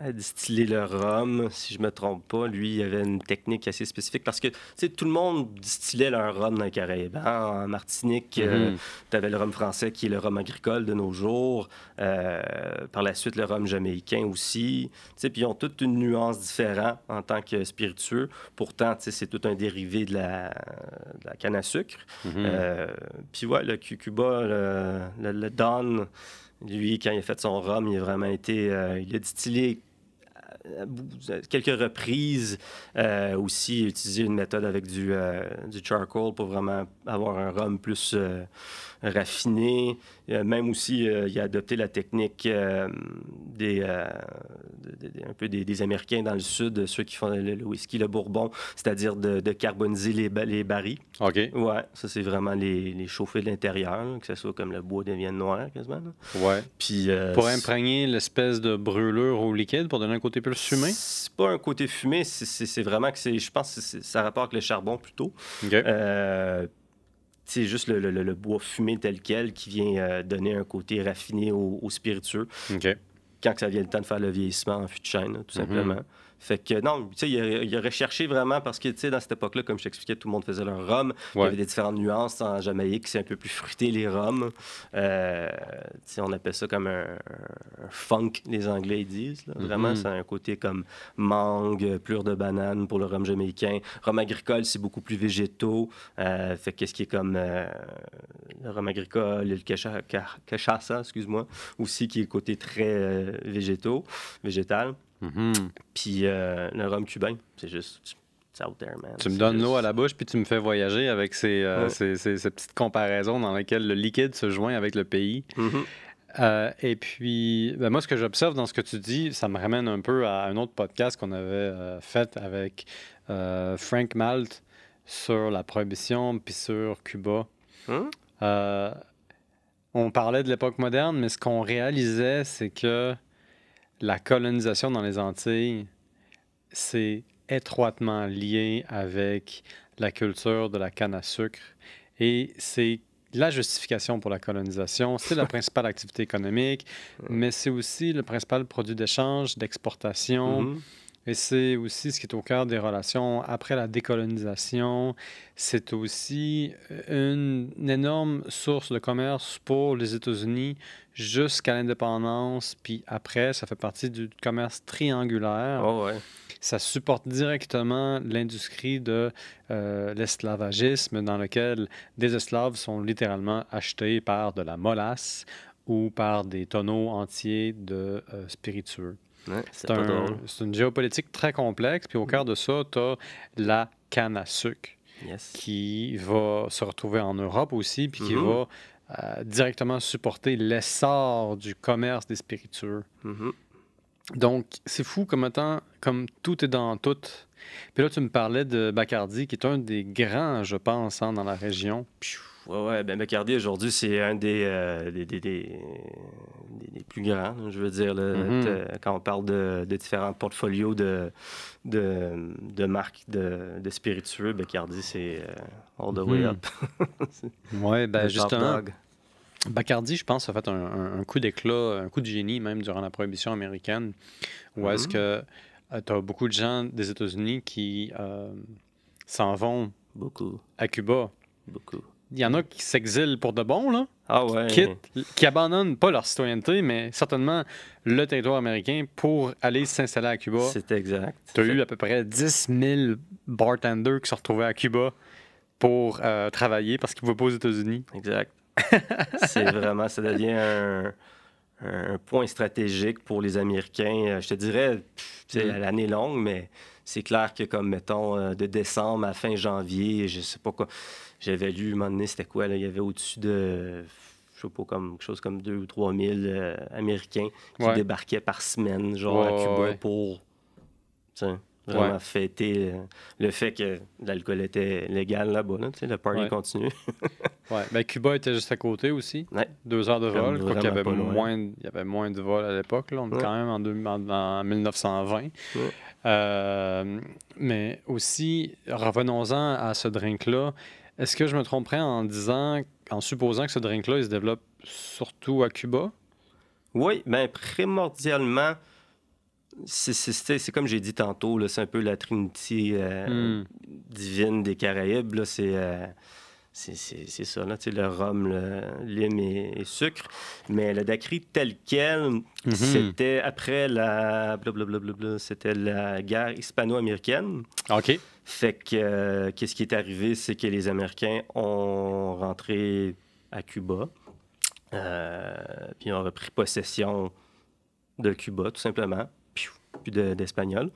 À distiller le rhum, si je me trompe pas. Lui, il avait une technique assez spécifique parce que, tu sais, tout le monde distillait leur rhum dans les Caraïbes. Hein? En Martinique, tu avais le rhum français qui est le rhum agricole de nos jours. Par la suite, le rhum jamaïcain aussi. Tu sais, puis ils ont toute une nuance différente en tant que spiritueux. Pourtant, tu sais, c'est tout un dérivé de la canne à sucre. Puis ouais, le Cuba, le Don... Lui, quand il a fait son rhum, il a vraiment été... il a distillé quelques reprises aussi utilisé une méthode avec du charcoal pour vraiment avoir un rhum plus raffiné. Même aussi, il a adopté la technique un peu des Américains dans le sud, ceux qui font le whisky, le bourbon, c'est-à-dire de carboniser les barils. OK. Ouais, ça, c'est vraiment les chauffer de l'intérieur, là, que ce soit comme le bois devienne noir, quasiment. Là. Ouais. Puis, Pour imprégner l'espèce de brûlure au liquide, pour donner un côté plus fumé? C'est pas un côté fumé, c'est vraiment que je pense que ça a rapport avec le charbon plutôt. OK. C'est juste le bois fumé tel quel qui vient donner un côté raffiné au spiritueux. OK. Quand ça vient le temps de faire le vieillissement en fût de chêne, là, tout simplement. Fait que non, tu sais, il a recherché vraiment parce que, tu sais, dans cette époque-là, comme je t'expliquais, tout le monde faisait leur rhum. Il y avait des différentes nuances. En Jamaïque, c'est un peu plus fruité, les rhums. Tu sais, on appelle ça comme un funk, les Anglais ils disent. Là. Vraiment, c'est un côté comme mangue, plure de banane pour le rhum jamaïcain. Rhum agricole, c'est beaucoup plus végétaux. Fait que ce qui est comme le rhum agricole, le cachaça, excuse-moi, aussi qui est le côté très végétal. Puis le rhum cubain, c'est juste it's out there, man. Tu me donnes l'eau à la bouche, puis tu me fais voyager avec ces petites comparaisons dans lesquelles le liquide se joint avec le pays. Et puis, moi, ce que j'observe dans ce que tu dis, ça me ramène un peu à un autre podcast qu'on avait fait avec Frank Malt sur la prohibition, puis sur Cuba. On parlait de l'époque moderne, mais ce qu'on réalisait, c'est que la colonisation dans les Antilles, c'est étroitement lié avec la culture de la canne à sucre. Et c'est la justification pour la colonisation. C'est la principale activité économique, mais c'est aussi le principal produit d'échange, d'exportation. Et c'est aussi ce qui est au cœur des relations après la décolonisation. C'est aussi une énorme source de commerce pour les États-Unis jusqu'à l'indépendance. Puis après, ça fait partie du commerce triangulaire. Oh ouais. Ça supporte directement l'industrie de l'esclavagisme dans lequel des esclaves sont littéralement achetés par de la molasse ou par des tonneaux entiers de spiritueux. Ouais, c'est pas drôle. C'est une géopolitique très complexe. Puis au cœur de ça, tu as la canne à sucre qui va se retrouver en Europe aussi, puis qui va directement supporter l'essor du commerce des spiritueux. Donc, c'est fou comme tout est dans tout. Puis là, tu me parlais de Bacardi, qui est un des grands, je pense, dans la région. Ouais, ben Bacardi, aujourd'hui, c'est un des plus grands, je veux dire. Là, quand on parle de différents portfolios de marques de spiritueux, Bacardi, c'est all the way up. Oui, ben justement, Bacardi, je pense, a fait un coup d'éclat, un coup de génie même durant la prohibition américaine, où est-ce que tu as beaucoup de gens des États-Unis qui s'en vont à Cuba. Il y en a qui s'exilent pour de bon, là. Ah ouais. Qui abandonnent pas leur citoyenneté, mais certainement le territoire américain pour aller s'installer à Cuba. C'est exact. Tu as eu à peu près 10 000 bartenders qui se retrouvaient à Cuba pour travailler parce qu'ils ne vont pas aux États-Unis. Exact. C'est vraiment, ça devient un point stratégique pour les Américains. Je te dirais, l'année longue, mais c'est clair que comme, mettons, de décembre à fin janvier, je sais pas quoi, j'avais lu, un moment donné, c'était quoi, là, il y avait au-dessus de, je sais pas, comme, quelque chose comme 2 ou 3 000 Américains qui débarquaient par semaine, genre à Cuba pour, vraiment fêter le fait que l'alcool était légal là-bas, là, le party continue. Ben, Cuba était juste à côté aussi. 2 heures de vol. Je crois qu'il y avait moins de vols à l'époque. Là. On est quand même en 1920. Mais aussi, revenons-en à ce drink-là. Est-ce que je me tromperais en supposant que ce drink-là, il se développe surtout à Cuba? Oui, bien, primordialement, c'est comme j'ai dit tantôt, là, c'est un peu la trinité divine des Caraïbes. Là, c'est ça, là, le rhum, le lime et sucre. Mais le daiquiri tel quel, c'était après c'était la guerre hispano-américaine. OK. Fait que qu'est-ce qui est arrivé, c'est que les Américains ont rentré à Cuba, puis ont repris possession de Cuba, tout simplement. d'espagnol.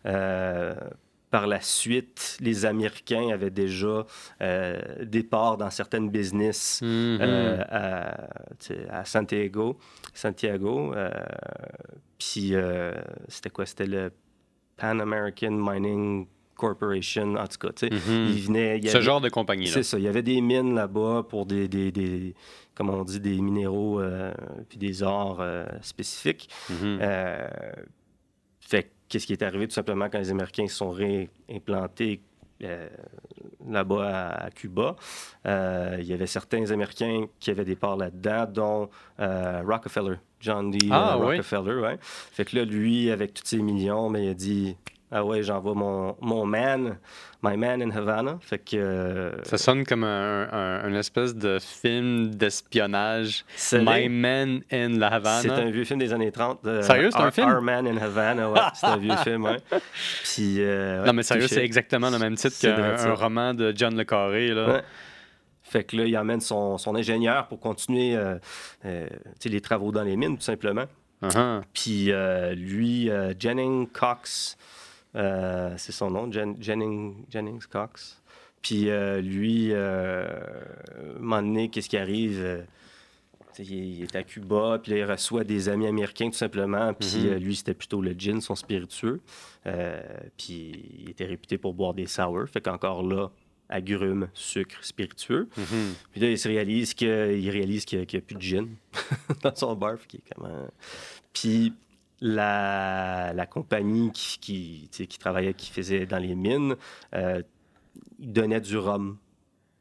Par la suite, les Américains avaient déjà des parts dans certaines business à Santiago. Puis, c'était quoi? C'était le Pan American Mining Corporation, en tout cas. Ce genre de compagnie-là. C'est ça. Il y avait des mines là-bas pour des comme on dit, des minéraux puis des ors spécifiques. Fait qu'est-ce qui est arrivé tout simplement quand les Américains se sont réimplantés là-bas à Cuba? Il y avait certains Américains qui avaient des parts là-dedans, dont Rockefeller, John D. Rockefeller. Ouais. Fait que là, lui, avec tous ses millions, mais il a dit... Ah ouais, j'envoie mon man, my man in Havana. Fait que... Ça sonne comme un espèce de film d'espionnage. My Man in la Havana. C'est un vieux film des années 30. Sérieux, c'est un film? Our Man in Havana, ouais. C'est un vieux film, ouais. Puis, non, mais sérieux, c'est exactement le même titre qu'un roman de John le Carré, là. Ouais. Fait que là, il emmène son ingénieur pour continuer les travaux dans les mines, tout simplement. Puis lui, Jennings Cox... c'est son nom, Jennings Cox. Puis lui, un moment donné, qu'est-ce qui arrive? Il est à Cuba, puis là, il reçoit des amis américains, tout simplement. Puis lui, c'était plutôt le gin, son spiritueux. Puis il était réputé pour boire des sours. Fait qu'encore là, agrumes, sucre, spiritueux. Puis là, il réalise qu'il n'y a plus de gin dans son bar. Puis... La compagnie qui travaillait, qui faisait dans les mines, il donnait du rhum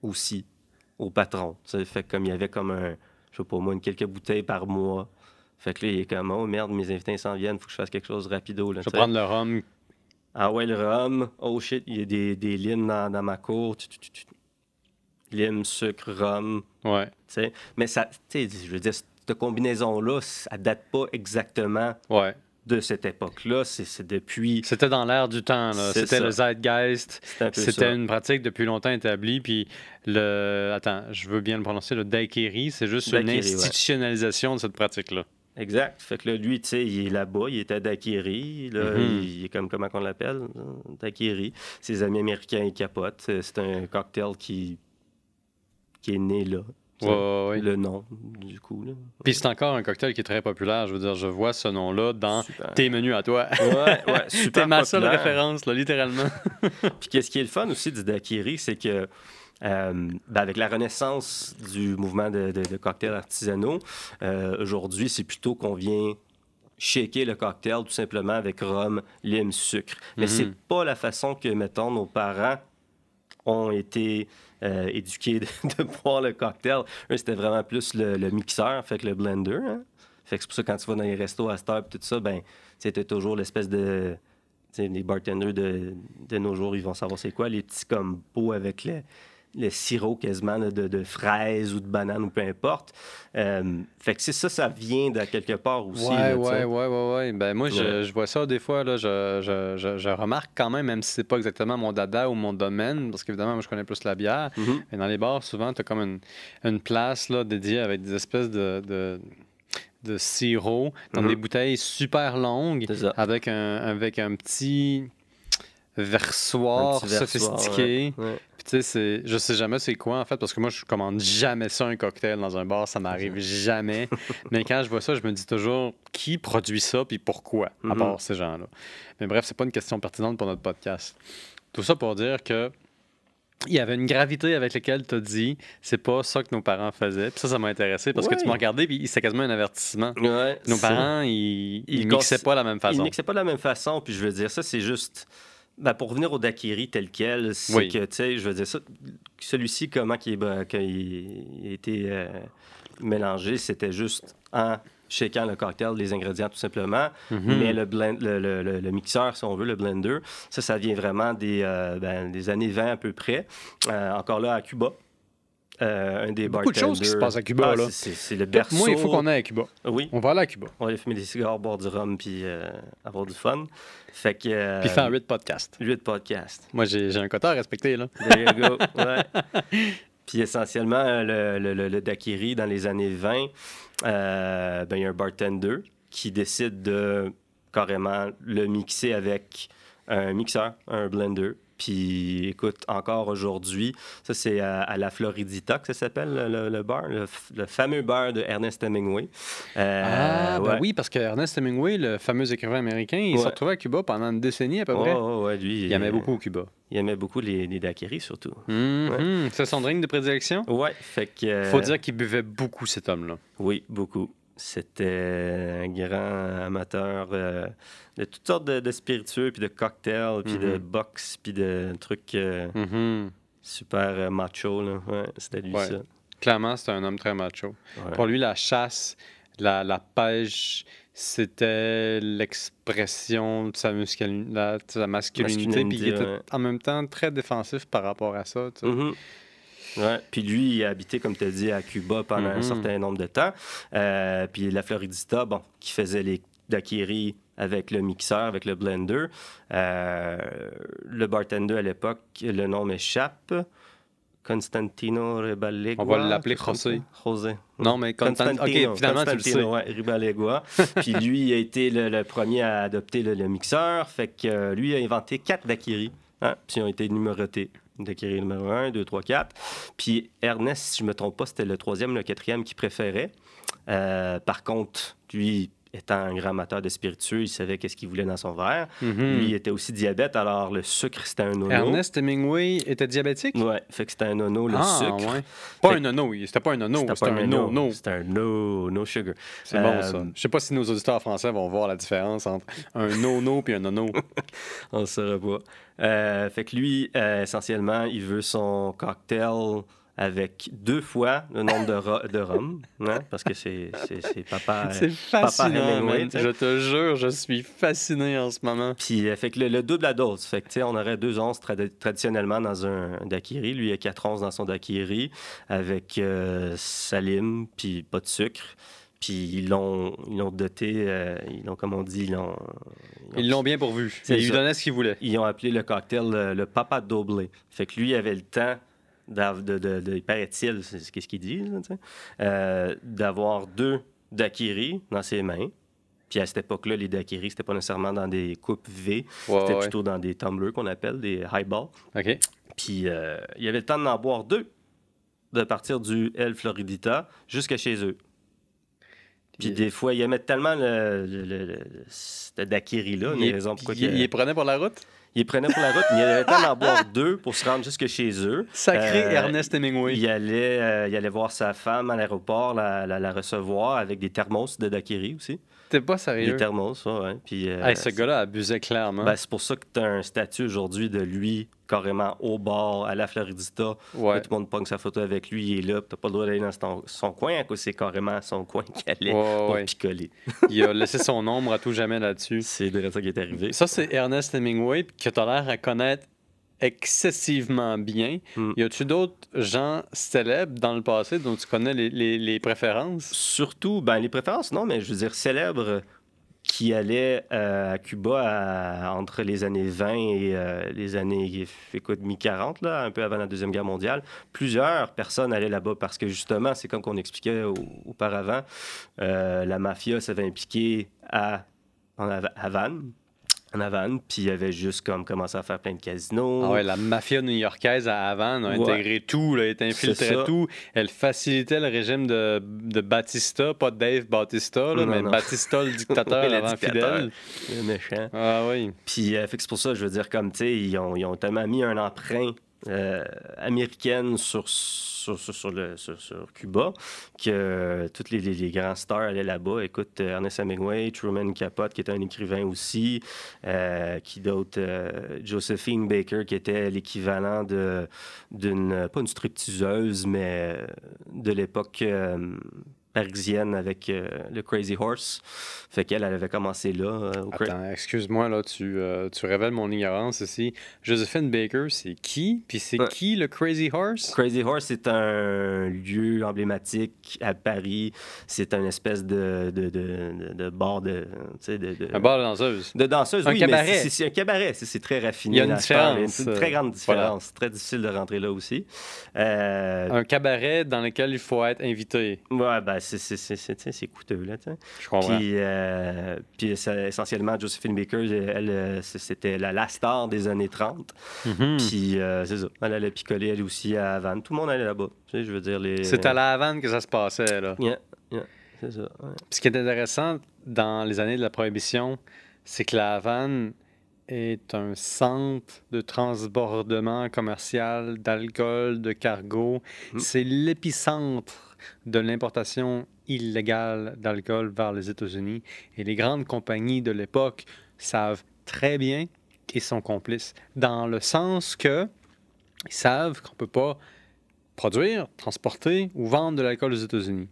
aussi au patron. Ça fait comme il y avait comme je sais pas moi, quelques bouteilles par mois. Fait que là, il est comme, oh merde, mes invités s'en viennent, faut que je fasse quelque chose rapido. Là, je vais prendre le rhum. Ah ouais, le rhum. Oh shit, il y a des limes dans ma cour. Lime, sucre, rhum. Ouais. T'sais. Mais ça, je veux dire, cette combinaison-là, ça date pas exactement de cette époque-là. C'est depuis... C'était dans l'air du temps. Là. C'était le zeitgeist. C'était une pratique depuis longtemps établie. Puis attends, je veux bien le prononcer, le daiquiri, c'est juste une institutionnalisation de cette pratique-là. Exact. Fait que là, lui, tu sais, il est là-bas, il était à daiquiri. Là, il est comment on l'appelle? Daiquiri. Ses amis américains, ils capotent. C'est un cocktail qui est né là. Le nom, du coup. Là. Puis c'est encore un cocktail qui est très populaire. Je veux dire, je vois ce nom-là dans tes menus à toi. Ouais, super T'es ma seule référence, là, littéralement. Puis qu'est-ce qui est le fun aussi du daiquiri, c'est que avec la renaissance du mouvement de cocktails artisanaux, aujourd'hui, c'est plutôt qu'on vient shaker le cocktail tout simplement avec rhum, lime, sucre. Mais c'est pas la façon que, mettons, nos parents ont été... éduqués de boire le cocktail. Eux, c'était vraiment plus le mixeur, fait que le blender. Hein? Fait que c'est pour ça que quand tu vas dans les restos à cette heure et tout ça, ben, c'était toujours l'espèce de... Les bartenders de nos jours, ils vont savoir c'est quoi, les petits comme pots avec le sirop quasiment là, de fraises ou de bananes ou peu importe. Fait que ça vient de quelque part aussi. Ouais. Ben moi, je vois ça des fois, là, je remarque quand même si c'est pas exactement mon dada ou mon domaine, parce qu'évidemment, moi, je connais plus la bière. Mais dans les bars, souvent, tu as comme une place là, dédiée avec des espèces de sirop dans des bouteilles super longues avec un petit versoir sophistiqué. Ouais. Puis tu sais, je sais jamais c'est quoi en fait, parce que moi je commande jamais ça un cocktail dans un bar, ça m'arrive jamais. Mais quand je vois ça, je me dis toujours qui produit ça puis pourquoi, à part ces gens-là. Mais bref, c'est pas une question pertinente pour notre podcast. Tout ça pour dire que il y avait une gravité avec laquelle tu as dit c'est pas ça que nos parents faisaient. Puis ça m'a intéressé parce que tu m'as regardé puis c'était quasiment un avertissement. Nos parents, ils mixaient pas de la même façon. Ils mixaient pas de la même façon. Puis je veux dire, ça, c'est juste... Ben, pour revenir au daiquiri tel quel, c'est que, tu sais, je veux dire, ça, celui-ci, comment il a été mélangé, c'était juste en shakeant le cocktail, les ingrédients tout simplement. Mais le mixeur, si on veut, le blender, ça vient vraiment des années 20 à peu près. Encore là, à Cuba. Un des beaucoup de choses qui se passent à Cuba. Là. C'est le berceau. Moi, il faut qu'on aille à Cuba. Oui. On va aller à Cuba. On va aller fumer des cigares, boire du rhum, puis avoir du fun. Fait que... Puis faire 8 podcasts. 8 podcasts. Moi, j'ai un quota à respecter, là. There you go. Ouais. Puis essentiellement, le daiquiri, dans les années 20, il y a un bartender qui décide de carrément le mixer avec un mixeur, un blender. Puis, écoute, encore aujourd'hui, ça, c'est à la Floridita que ça s'appelle, le bar, le fameux bar de Ernest Hemingway. Oui, parce que Ernest Hemingway, le fameux écrivain américain, il s'est retrouvé à Cuba pendant une décennie à peu près. Lui, il aimait beaucoup Cuba. Il aimait beaucoup les daiquiris, surtout. C'est son drink de prédilection? Ouais, fait que... Faut dire qu'il buvait beaucoup, cet homme-là. Oui, beaucoup. C'était un grand amateur de toutes sortes de spiritueux, puis de cocktails, puis de box, puis de trucs super macho. Là. Ouais, c'était lui, ça. Clairement, c'était un homme très macho. Ouais. Pour lui, la chasse, la pêche, c'était l'expression de sa masculinité, puis il était en même temps très défensif par rapport à ça. Tu sais. Ouais. Puis lui, il a habité, comme tu as dit, à Cuba pendant un certain nombre de temps. Puis la Floridita, qui faisait les daiquiris avec le mixeur, avec le blender. Le bartender à l'époque, le nom m'échappe. Constantino Ribalegua. On va l'appeler José. José. Non, mais Constantino. OK, finalement, tu le sais. Ouais, Ribalegua. Puis lui, il a été le premier à adopter le mixeur. Fait que lui, il a inventé 4 daiquiris. Hein? Puis ils ont été numérotés. Daiquiri numéro 1, 2, 3, 4. Puis Ernest, si je ne me trompe pas, c'était le 3e, le 4e qu'il préférait. Par contre, lui, étant un grand amateur de spiritueux, il savait qu'est-ce qu'il voulait dans son verre. Lui, il était aussi diabète, alors le sucre, c'était un nono. Ernest Hemingway était diabétique? Ouais, fait que c'était un nono, le sucre. Ouais. Pas un nono, c'était pas un nono, c'était un no-no. C'était un no sugar. C'est bon, ça. Je sais pas si nos auditeurs français vont voir la différence entre un no-no et un nono. On ne saura pas. Fait que lui, essentiellement, il veut son cocktail avec 2 fois le nombre de rhum, hein, parce que c'est papa. C'est fascinant, papa je te jure, je suis fasciné en ce moment. Puis, fait que le double à dose. Fait que, tu sais, on aurait 2 onces traditionnellement dans un daiquiri. Lui, il a 4 onces dans son daiquiri avec salim, puis pas de sucre. Puis ils l'ont doté, comme on dit, ils l'ont bien pourvu. Ils lui donnaient ce qu'il voulait. Ils ont appelé le cocktail le Papa Doble. Fait que lui, il avait le temps paraît-il, c'est ce qu'ils disent, d'avoir 2 daiquiris dans ses mains. Puis à cette époque-là, les daiquiris, c'était pas nécessairement dans des coupes V, c'était plutôt dans des tumblers qu'on appelle, des highballs. OK. Puis il avait le temps d'en boire 2, de partir du El Floridita jusqu'à chez eux. Puis des fois, ils aimaient tellement ce daiquiri-là, les raisons pourquoi il les prenait pour la route? Il les prenait pour la route, mais il avait le temps d'en boire 2 pour se rendre jusque chez eux. Sacré Ernest Hemingway. Il allait voir sa femme à l'aéroport, la recevoir avec des thermos de daiquiri aussi. T'es pas sérieux? Des thermos, ouais. Puis, ce gars-là abusait clairement. C'est pour ça que tu as un statut aujourd'hui de lui, carrément au bar, à la Floridita. Ouais. Tout le monde pogne sa photo avec lui, il est là. Tu n'as pas le droit d'aller dans son coin, à cause c'est carrément son coin qu'il allait pour picoler. Il a laissé son ombre à tout jamais là-dessus. C'est de ça qui est arrivé. Ça, c'est Ernest Hemingway, que tu as l'air à connaître excessivement bien. Y a-tu d'autres gens célèbres dans le passé dont tu connais les préférences? Surtout, les préférences, non, mais je veux dire célèbres qui allaient à Cuba entre les années 20 et les années, mi-40, là, un peu avant la Deuxième Guerre mondiale. Plusieurs personnes allaient là-bas parce que, justement, c'est comme qu'on expliquait auparavant, la mafia s'avait impliquée en Havane, puis il avait juste commencé à faire plein de casinos. Ah ouais, la mafia new-yorkaise à Havane a intégré tout, là, elle infiltrait tout. Elle facilitait le régime de Batista, pas Dave Bautista, là, mais Batista, le dictateur avant Fidel. Le méchant. Ah oui. Puis fait que c'est pour ça, je veux dire, comme tu sais, ils ont tellement mis un emprunt américaine sur Cuba, que tous les grands stars allaient là-bas. Écoute, Ernest Hemingway, Truman Capote, qui était un écrivain aussi, qui d'autre, Josephine Baker, qui était l'équivalent d'une, pas une stripteaseuse, mais de l'époque parisienne avec le Crazy Horse. Fait qu'elle avait commencé là. Attends, excuse-moi, là, tu révèles mon ignorance ici. Josephine Baker, c'est qui? Puis c'est qui le Crazy Horse? Crazy Horse, c'est un lieu emblématique à Paris. C'est une espèce de bar un bar de danseuse. De danseuse, un cabaret. Mais c'est un cabaret. C'est très raffiné. Il y a une différence. C'est une très grande différence. C'est très difficile de rentrer là aussi. Un cabaret dans lequel il faut être invité. Ouais, c'est coûteux, là, tu sais. Je comprends. Puis essentiellement, Josephine Baker, elle, c'était la star des années 30. Puis c'est ça. Elle allait picoler, elle aussi, à Havane. Tout le monde allait là-bas. Tu sais, je veux dire, C'est à la Havane que ça se passait, là. Yeah, c'est ça. Ouais. Puis ce qui est intéressant dans les années de la Prohibition, c'est que la Havane est un centre de transbordement commercial d'alcool, de cargo. C'est l'épicentre de l'importation illégale d'alcool vers les États-Unis. Et les grandes compagnies de l'époque savent très bien qu'ils sont complices, dans le sens que ils savent qu'on ne peut pas produire, transporter ou vendre de l'alcool aux États-Unis.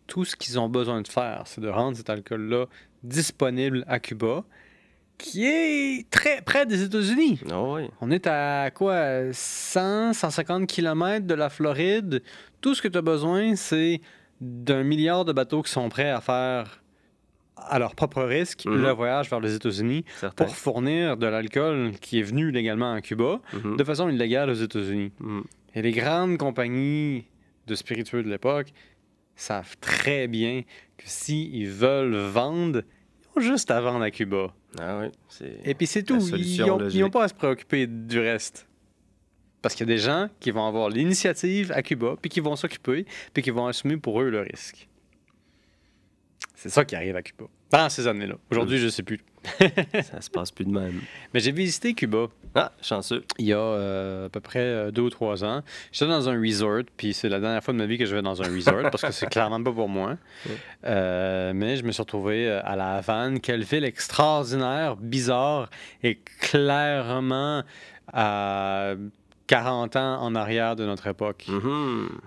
Tout ce qu'ils ont besoin de faire, c'est de rendre cet alcool-là disponible à Cuba, qui est très près des États-Unis. Oh oui. On est à quoi? 100, 150 km de la Floride. Tout ce que tu as besoin, c'est d'1 milliard de bateaux qui sont prêts à faire à leur propre risque le voyage vers les États-Unis pour fournir de l'alcool qui est venu légalement à Cuba de façon illégale aux États-Unis. Et les grandes compagnies de spiritueux de l'époque savent très bien que s'ils veulent vendre, ils ont juste à vendre à Cuba. Ah oui, et puis c'est tout. Ils n'ont pas à se préoccuper du reste. Parce qu'il y a des gens qui vont avoir l'initiative à Cuba, puis qui vont s'occuper, puis qui vont assumer pour eux le risque. C'est ça qui arrive à Cuba. Dans ces années-là. Aujourd'hui, je ne sais plus. Ça se passe plus de même. Mais j'ai visité Cuba. Ah, chanceux. Il y a à peu près 2 ou 3 ans. J'étais dans un resort, puis c'est la dernière fois de ma vie que je vais dans un resort, parce que c'est clairement pas pour moi. Mais je me suis retrouvé à la Havane. Quelle ville extraordinaire, bizarre, et clairement à 40 ans en arrière de notre époque.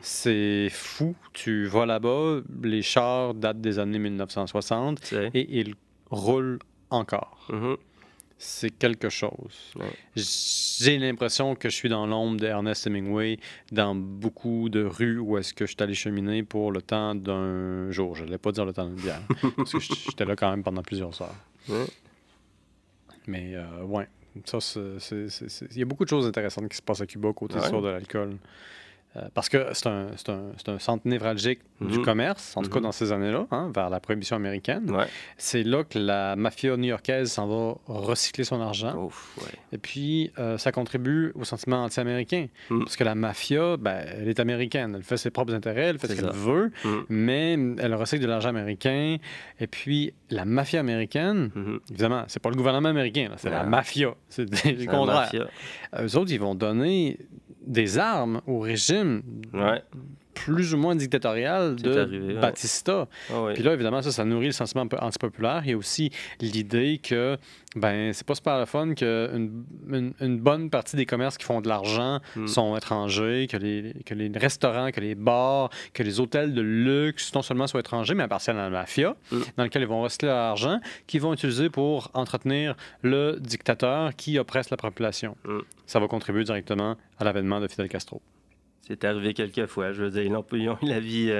C'est fou. Tu vas là-bas, les chars datent des années 1960 et ils roulent encore. C'est quelque chose. J'ai l'impression que je suis dans l'ombre d'Ernest Hemingway dans beaucoup de rues où est-ce que je suis allé cheminer pour le temps d'un jour. Je n'allais pas dire le temps d'une bière, parce que j'étais là quand même pendant plusieurs heures. Mais ouais. Ça, il y a beaucoup de choses intéressantes qui se passent à Cuba côté histoire de l'alcool. Parce que c'est un centre névralgique du commerce, en tout cas dans ces années-là, vers la prohibition américaine. C'est là que la mafia new-yorkaise s'en va recycler son argent. Et puis, ça contribue au sentiment anti-américain. Parce que la mafia, elle est américaine. Elle fait ses propres intérêts, elle fait ce qu'elle veut, mais elle recycle de l'argent américain. Et puis, la mafia américaine, évidemment, c'est pas le gouvernement américain, c'est la mafia. C'est le contraire. Eux autres, ils vont donner des armes au régime plus ou moins dictatorial de Batista. Puis là, évidemment, ça nourrit le sentiment un peu antipopulaire. Il y a aussi l'idée que c'est pas super le fun qu'une bonne partie des commerces qui font de l'argent sont étrangers, que les restaurants, que les bars, que les hôtels de luxe non seulement soient étrangers, mais appartiennent à la mafia, dans lequel ils vont recycler leur argent, qu'ils vont utiliser pour entretenir le dictateur qui oppresse la population. Ça va contribuer directement à l'avènement de Fidel Castro. C'est arrivé quelques fois. Je veux dire, ils ont eu la vie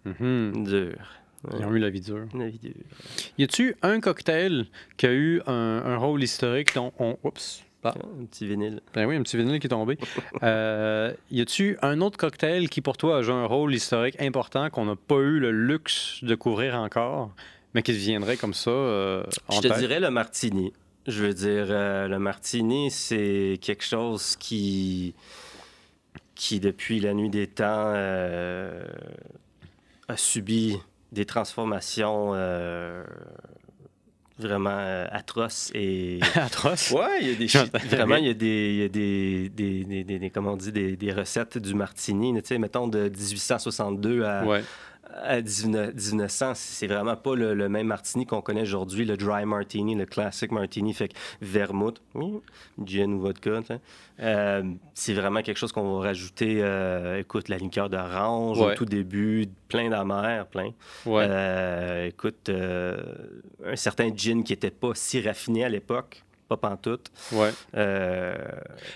dure. Ils ont eu la vie dure. La vie dure. Y a-tu un cocktail qui a eu un rôle historique dont on... Oups. Un petit vinyle. Ben oui, un petit vinyle qui est tombé. Y a-tu un autre cocktail qui, pour toi, a joué un rôle historique important qu'on n'a pas eu le luxe de couvrir encore, mais qui deviendrait comme ça en Je te dirais le martini. Je veux dire, le martini, c'est quelque chose qui, depuis la nuit des temps, a subi des transformations vraiment atroces. Atroces? Oui, il y a des vraiment, il y a des comment on dit, des recettes du martini, tu sais, mettons de 1862 à 1900, c'est vraiment pas le même martini qu'on connaît aujourd'hui, le dry martini, le classic martini, fait que vermouth, gin ou vodka, c'est vraiment quelque chose qu'on va rajouter, écoute, la liqueur d'orange au tout début, plein d'amers, écoute, un certain gin qui était pas si raffiné à l'époque, pas pantoute. Ouais. Euh,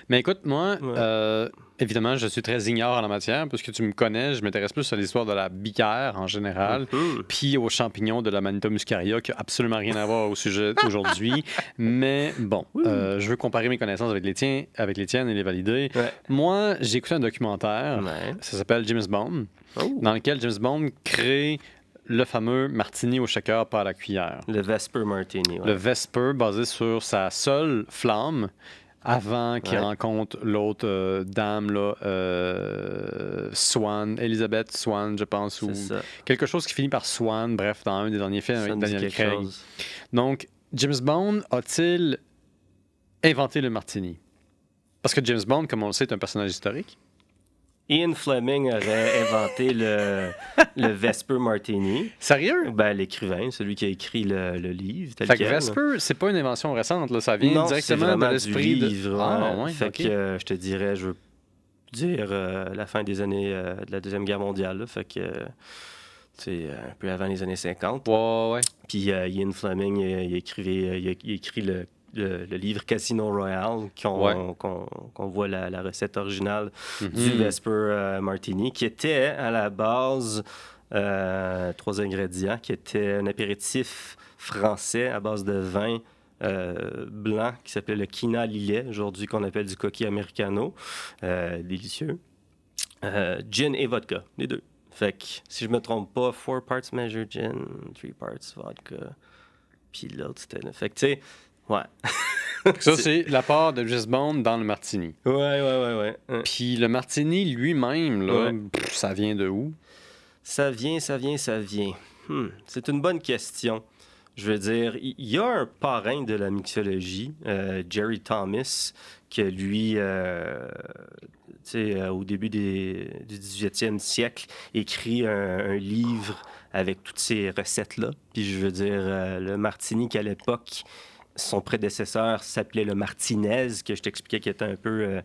Mais écoute, moi, Ouais. évidemment, je suis très ignore en la matière, puisque tu me connais, je m'intéresse plus à l'histoire de la bicaire en général, mhm. puis aux champignons de la Manita muscaria, qui n'a absolument rien à voir au sujet aujourd'hui. Mais bon, je veux comparer mes connaissances avec les tiennes et les valider. Ouais. Moi, j'ai écouté un documentaire, Ouais. ça s'appelle James Bond, Oh. dans lequel James Bond crée le fameux martini au shaker pas à la cuillère. Le Vesper Martini. Ouais. Le Vesper, basé sur sa seule flamme, avant qu'il Ouais. rencontre l'autre dame, là, Swan, Elizabeth Swan, je pense, ou C'est ça. quelque chose qui finit par Swan, bref, dans un des derniers films Ça avec me dit Daniel quelque Craig. chose. Donc, James Bond a-t-il inventé le martini? Parce que James Bond, comme on le sait, est un personnage historique. Ian Fleming aurait inventé le Vesper Martini. Sérieux? Ben, l'écrivain, celui qui a écrit le livre. Tel Fait que quel. Vesper, c'est pas une invention récente, là, ça vient Non, c'est directement vraiment de l'esprit du de... livre. Ah, ouais, Fait ok. que je te dirais, je veux dire la fin des années de la Deuxième Guerre mondiale. Là, fait que c'est un peu avant les années 50. Ouais. Puis Ian Fleming, il a écrit le livre Casino Royale, qu'on voit la recette originale du Mhm. Vesper Martini, qui était à la base 3 ingrédients, qui était un apéritif français à base de vin blanc qui s'appelait le Quina Lillet, aujourd'hui qu'on appelle du coquille americano. Délicieux. Gin et vodka, les deux. Fait que, si je me trompe pas, 4 parts measure gin, 3 parts vodka. Puis l'autre, c'était... Fait que, tu sais, ouais. Ça, c'est la part de James Bond dans le martini. Ouais. Puis le martini lui-même, là, Ouais. ça vient de où? Ça vient. C'est une bonne question. Je veux dire, il y a un parrain de la mixologie, Jerry Thomas, que lui, au début du 18e siècle, écrit un livre avec toutes ces recettes-là. Puis je veux dire, le martini qu'à l'époque, son prédécesseur s'appelait le martinez, que je t'expliquais qui était un peu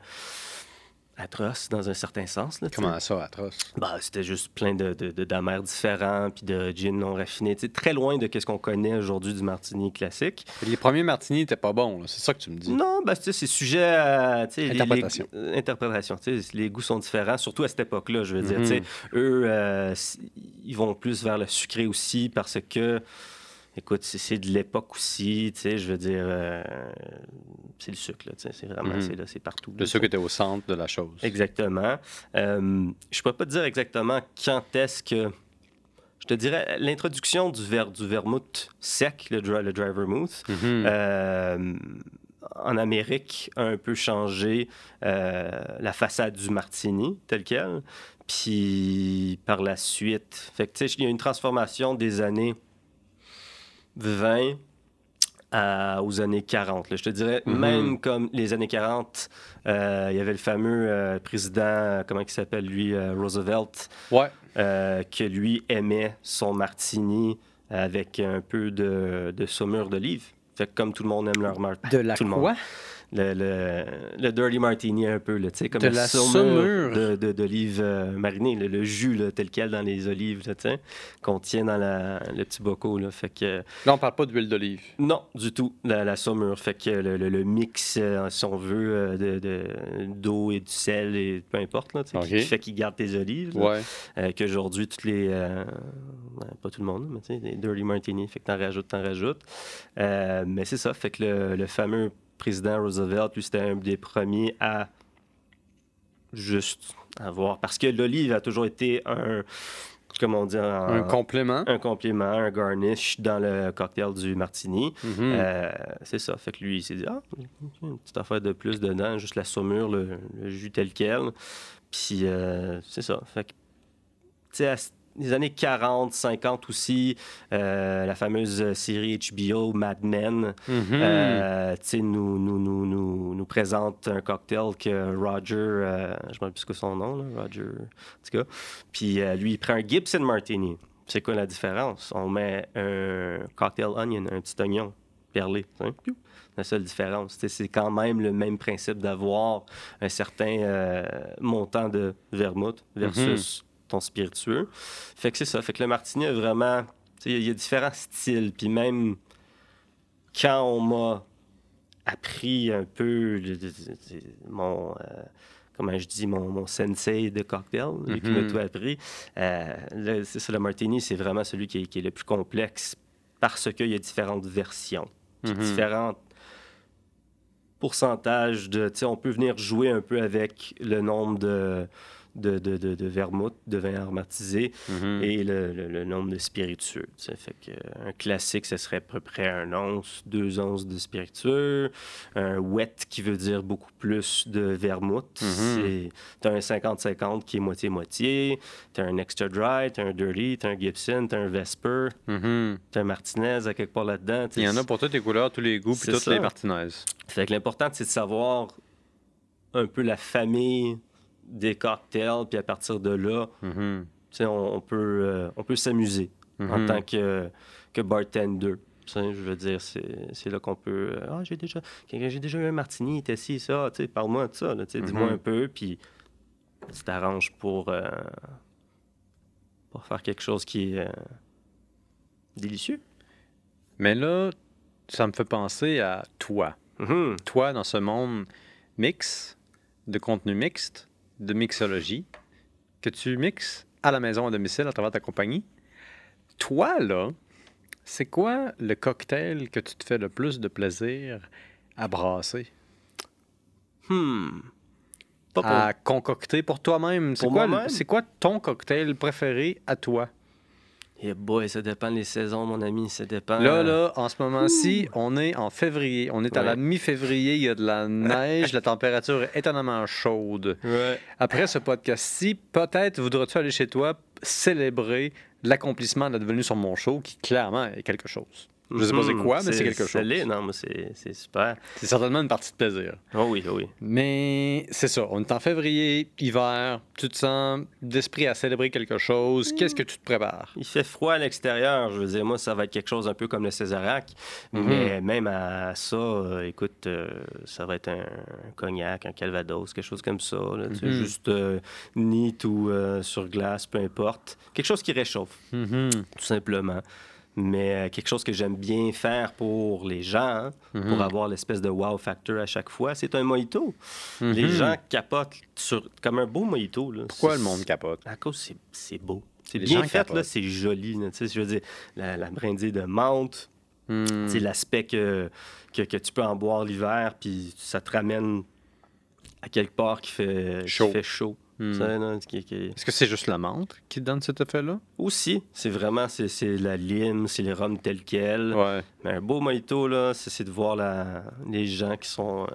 atroce dans un certain sens. Là, Comment ça, atroce? bah, c'était juste plein d'amers différents, puis de gin non raffiné. Très loin de ce qu'on connaît aujourd'hui du martini classique. Les premiers martinis n'étaient pas bons, là. C'est ça que tu me dis. Non, ben, c'est sujet à... Interprétation. Interprétation. Les goûts sont différents, surtout à cette époque-là, je veux dire. Mhm. Eux, ils vont plus vers le sucré aussi parce que... Écoute, c'est de l'époque aussi, je veux dire, c'est le sucre, là, c'est vraiment, c'est partout. Le sucre était au centre de la chose. Exactement. Je ne peux pas te dire exactement quand est-ce que... Je te dirais, l'introduction du vermouth sec, le dry vermouth, en Amérique a un peu changé la façade du martini, tel quel. Puis, par la suite, fait que, il y a une transformation des années 20 aux années 40. Là. Je te dirais, même comme les années 40, il y avait le fameux président, comment il s'appelle, lui, Roosevelt, Ouais. que lui aimait son martini avec un peu de saumure d'olive. Fait que comme tout le monde aime leur martini. De la tout le quoi? monde. Le dirty martini un peu, là, comme De la saumure. d'olive marinée, le jus là, tel quel dans les olives là, qu'on tient dans le petit bocal. Là, fait que, Là, on parle pas d'huile d'olive. non, du tout, la saumure. Fait que le mix, si on veut, d'eau et du sel, et peu importe, là, OK. qui fait qu'il garde tes olives. Là, Ouais. qu'aujourd'hui, toutes les... pas tout le monde, mais tu sais, des dirty martini, fait que t'en rajoutes. Mais c'est ça, fait que le fameux président Roosevelt, lui, c'était un des premiers à juste avoir... Parce que l'olive a toujours été un... Comment dire? Un complément. Un complément, un garnish dans le cocktail du martini. Mhm. C'est ça. Fait que lui, il s'est dit, une petite affaire de plus dedans, juste la saumure, le jus tel quel. Puis, c'est ça. Fait que, tu sais, les années 40, 50 aussi, la fameuse série HBO Mad Men, nous présente un cocktail que Roger, je ne me rappelle plus son nom, là, Roger, en tout cas. Puis lui, il prend un Gibson Martini. C'est quoi la différence? On met un cocktail onion, un petit oignon perlé. La seule différence. C'est quand même le même principe d'avoir un certain montant de vermouth versus ton spiritueux. Fait que c'est ça. Fait que le martini a vraiment... Il y a différents styles. Puis même quand on m'a appris un peu mon... comment je dis, mon sensei de cocktail, lui qui m'a tout appris. C'est ça, le martini, c'est vraiment celui qui est le plus complexe parce qu'il y a différentes versions, puis différents pourcentages de... Tu sais, on peut venir jouer un peu avec le nombre de vermouth, de vin aromatisé et le nombre de spiritueux. T'sais. Fait qu'un classique, ce serait à peu près 1 once, 2 onces de spiritueux. Un wet qui veut dire beaucoup plus de vermouth. T'as un 50-50 qui est moitié-moitié. T'as un extra dry, t'as un dirty, t'as un Gibson, t'as un Vesper, t'as un Martinez à quelque part là-dedans. Il y en a pour toutes les couleurs, tous les goûts, puis toutes les Martinez. Fait que l'important, c'est de savoir un peu la famille des cocktails, puis à partir de là, on peut s'amuser en tant que bartender. Je veux dire, c'est là qu'on peut... j'ai déjà eu un martini, il était ci, ça, parle-moi de ça, dis-moi un peu, puis tu t'arranges pour faire quelque chose qui est délicieux. Mais là, ça me fait penser à toi. Toi, dans ce monde mix, de contenu mixte, de mixologie, que tu mixes à la maison, à domicile, à travers ta compagnie. Toi, là, c'est quoi le cocktail que tu te fais le plus de plaisir à brasser? À concocter pour toi-même. C'est quoi ton cocktail préféré à toi? Eh boy, ça dépend des saisons, mon ami, ça dépend. Là, en ce moment-ci, on est en février. On est à la mi-février, il y a de la neige, la température est étonnamment chaude. Après ce podcast-ci, peut-être voudras-tu aller chez toi célébrer l'accomplissement de la venue sur mon show, qui clairement est quelque chose. Je ne sais pas c'est quoi, mais c'est quelque chose. Non, mais c'est super. C'est certainement une partie de plaisir. Oh oui, oh oui. Mais c'est ça, on est en février, hiver, tu te sens d'esprit à célébrer quelque chose. Qu'est-ce que tu te prépares? Il fait froid à l'extérieur. Je veux dire, moi, ça va être quelque chose un peu comme le Césarac. Mais même à ça, écoute, ça va être un cognac, un calvados, quelque chose comme ça. Là, juste neat ou sur glace, peu importe. Quelque chose qui réchauffe, tout simplement. Mais quelque chose que j'aime bien faire pour les gens, pour avoir l'espèce de wow factor à chaque fois, c'est un mojito. Les gens capotent comme un beau mojito. Là. Pourquoi le monde capote? À cause c'est beau. C'est bien fait, là, c'est joli. Là, je veux dire, la brindille de menthe, l'aspect que tu peux en boire l'hiver, puis ça te ramène à quelque part qui fait chaud. Est-ce que c'est juste la menthe qui donne cet effet-là? Aussi. C'est vraiment c'est la lime, c'est les rhums tels quels. Ouais. Mais un beau mojito, là, c'est de voir les gens qui sont...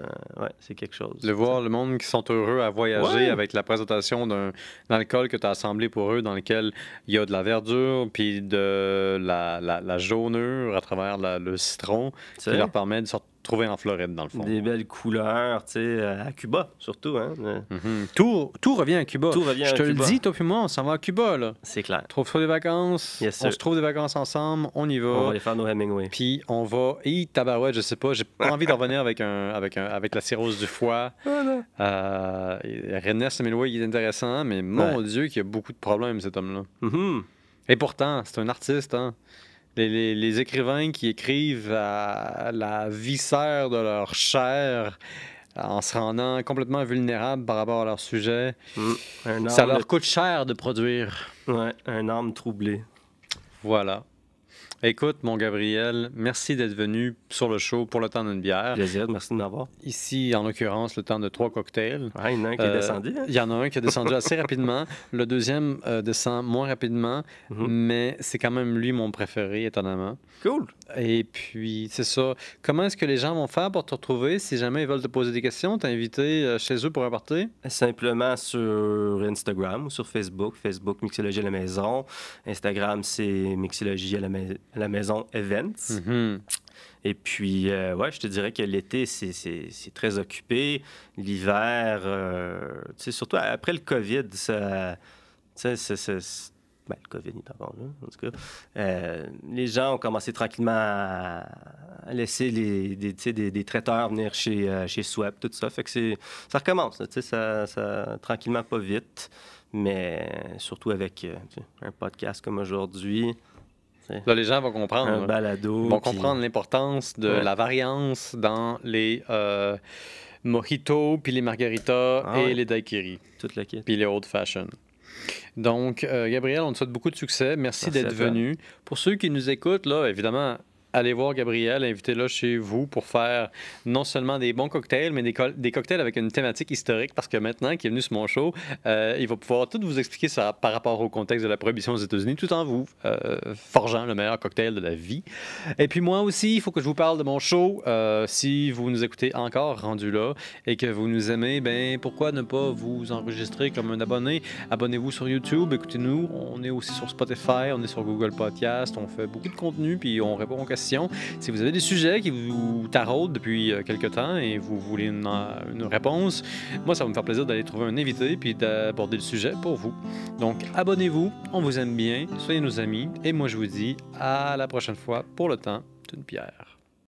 c'est quelque chose. De voir le monde qui sont heureux à voyager avec la présentation d'un alcool que tu as assemblé pour eux, dans lequel il y a de la verdure puis de la jaunure à travers le citron qui leur permet de sortir trouver en Floride, dans le fond. Des belles couleurs, tu sais, à Cuba, surtout. Hein? Tout revient à Cuba. Tout revient Je te le dis, toi puis moi, on s'en va à Cuba, là. C'est clair. Trouve-toi des vacances. Yes, on se trouve des vacances ensemble. On y va. On va aller faire nos Hemingway. Puis on va... tabarouette, je sais pas. J'ai pas envie d'en revenir avec la cirrhose du foie. René Semelois, il est intéressant, mais mon Dieu, qu'il y a beaucoup de problèmes, cet homme-là. Et pourtant, c'est un artiste, hein. Les écrivains qui écrivent à la viscère de leur chair en se rendant complètement vulnérables par rapport à leur sujet, ça leur coûte cher de produire. Ouais, un âme troublée. Voilà. Écoute, mon Gabriel, merci d'être venu sur le show pour le temps d'une bière. Plaisir, merci de m'avoir. Ici, en l'occurrence, le temps de 3 cocktails. Il y en a un qui est descendu. Il y en a un qui est descendu assez rapidement. Le deuxième descend moins rapidement, mais c'est quand même lui mon préféré, étonnamment. Cool. Et puis, c'est ça. Comment est-ce que les gens vont faire pour te retrouver si jamais ils veulent te poser des questions? T'es invité chez eux pour un party? Simplement sur Instagram ou sur Facebook. Facebook, Mixologie à la maison. Instagram, c'est Mixologie à la maison Events. Et puis, je te dirais que l'été, c'est très occupé. L'hiver, surtout après le COVID, le COVID est encore là, en tout cas. Les gens ont commencé tranquillement à laisser des traiteurs venir chez Swap, tout ça. Fait que ça recommence, ça tranquillement, pas vite. Mais surtout avec un podcast comme aujourd'hui, Là, les gens vont comprendre. Un balado. Ils vont comprendre l'importance de la variance dans les mojitos, puis les margaritas et les daiquiris. Toute la kit. Puis les old fashion. Donc, Gabriel, on te souhaite beaucoup de succès. Merci d'être venu. Pour ceux qui nous écoutent, là, évidemment, allez voir Gabriel, invitez-le chez vous pour faire non seulement des bons cocktails, mais des cocktails avec une thématique historique, parce que maintenant qu'il est venu sur mon show, il va pouvoir tout vous expliquer ça par rapport au contexte de la prohibition aux États-Unis, tout en vous forgeant le meilleur cocktail de la vie. Et puis moi aussi, il faut que je vous parle de mon show. Si vous nous écoutez encore rendu là et que vous nous aimez, ben pourquoi ne pas vous enregistrer comme un abonné? Abonnez-vous sur YouTube, écoutez-nous. On est aussi sur Spotify, on est sur Google Podcast, on fait beaucoup de contenu, puis on répond aux questions. Si vous avez des sujets qui vous taraudent depuis quelque temps et vous voulez une réponse, moi, ça va me faire plaisir d'aller trouver un invité puis d'aborder le sujet pour vous. Donc, abonnez-vous, on vous aime bien, soyez nos amis et moi, je vous dis à la prochaine fois pour le temps d'une bière.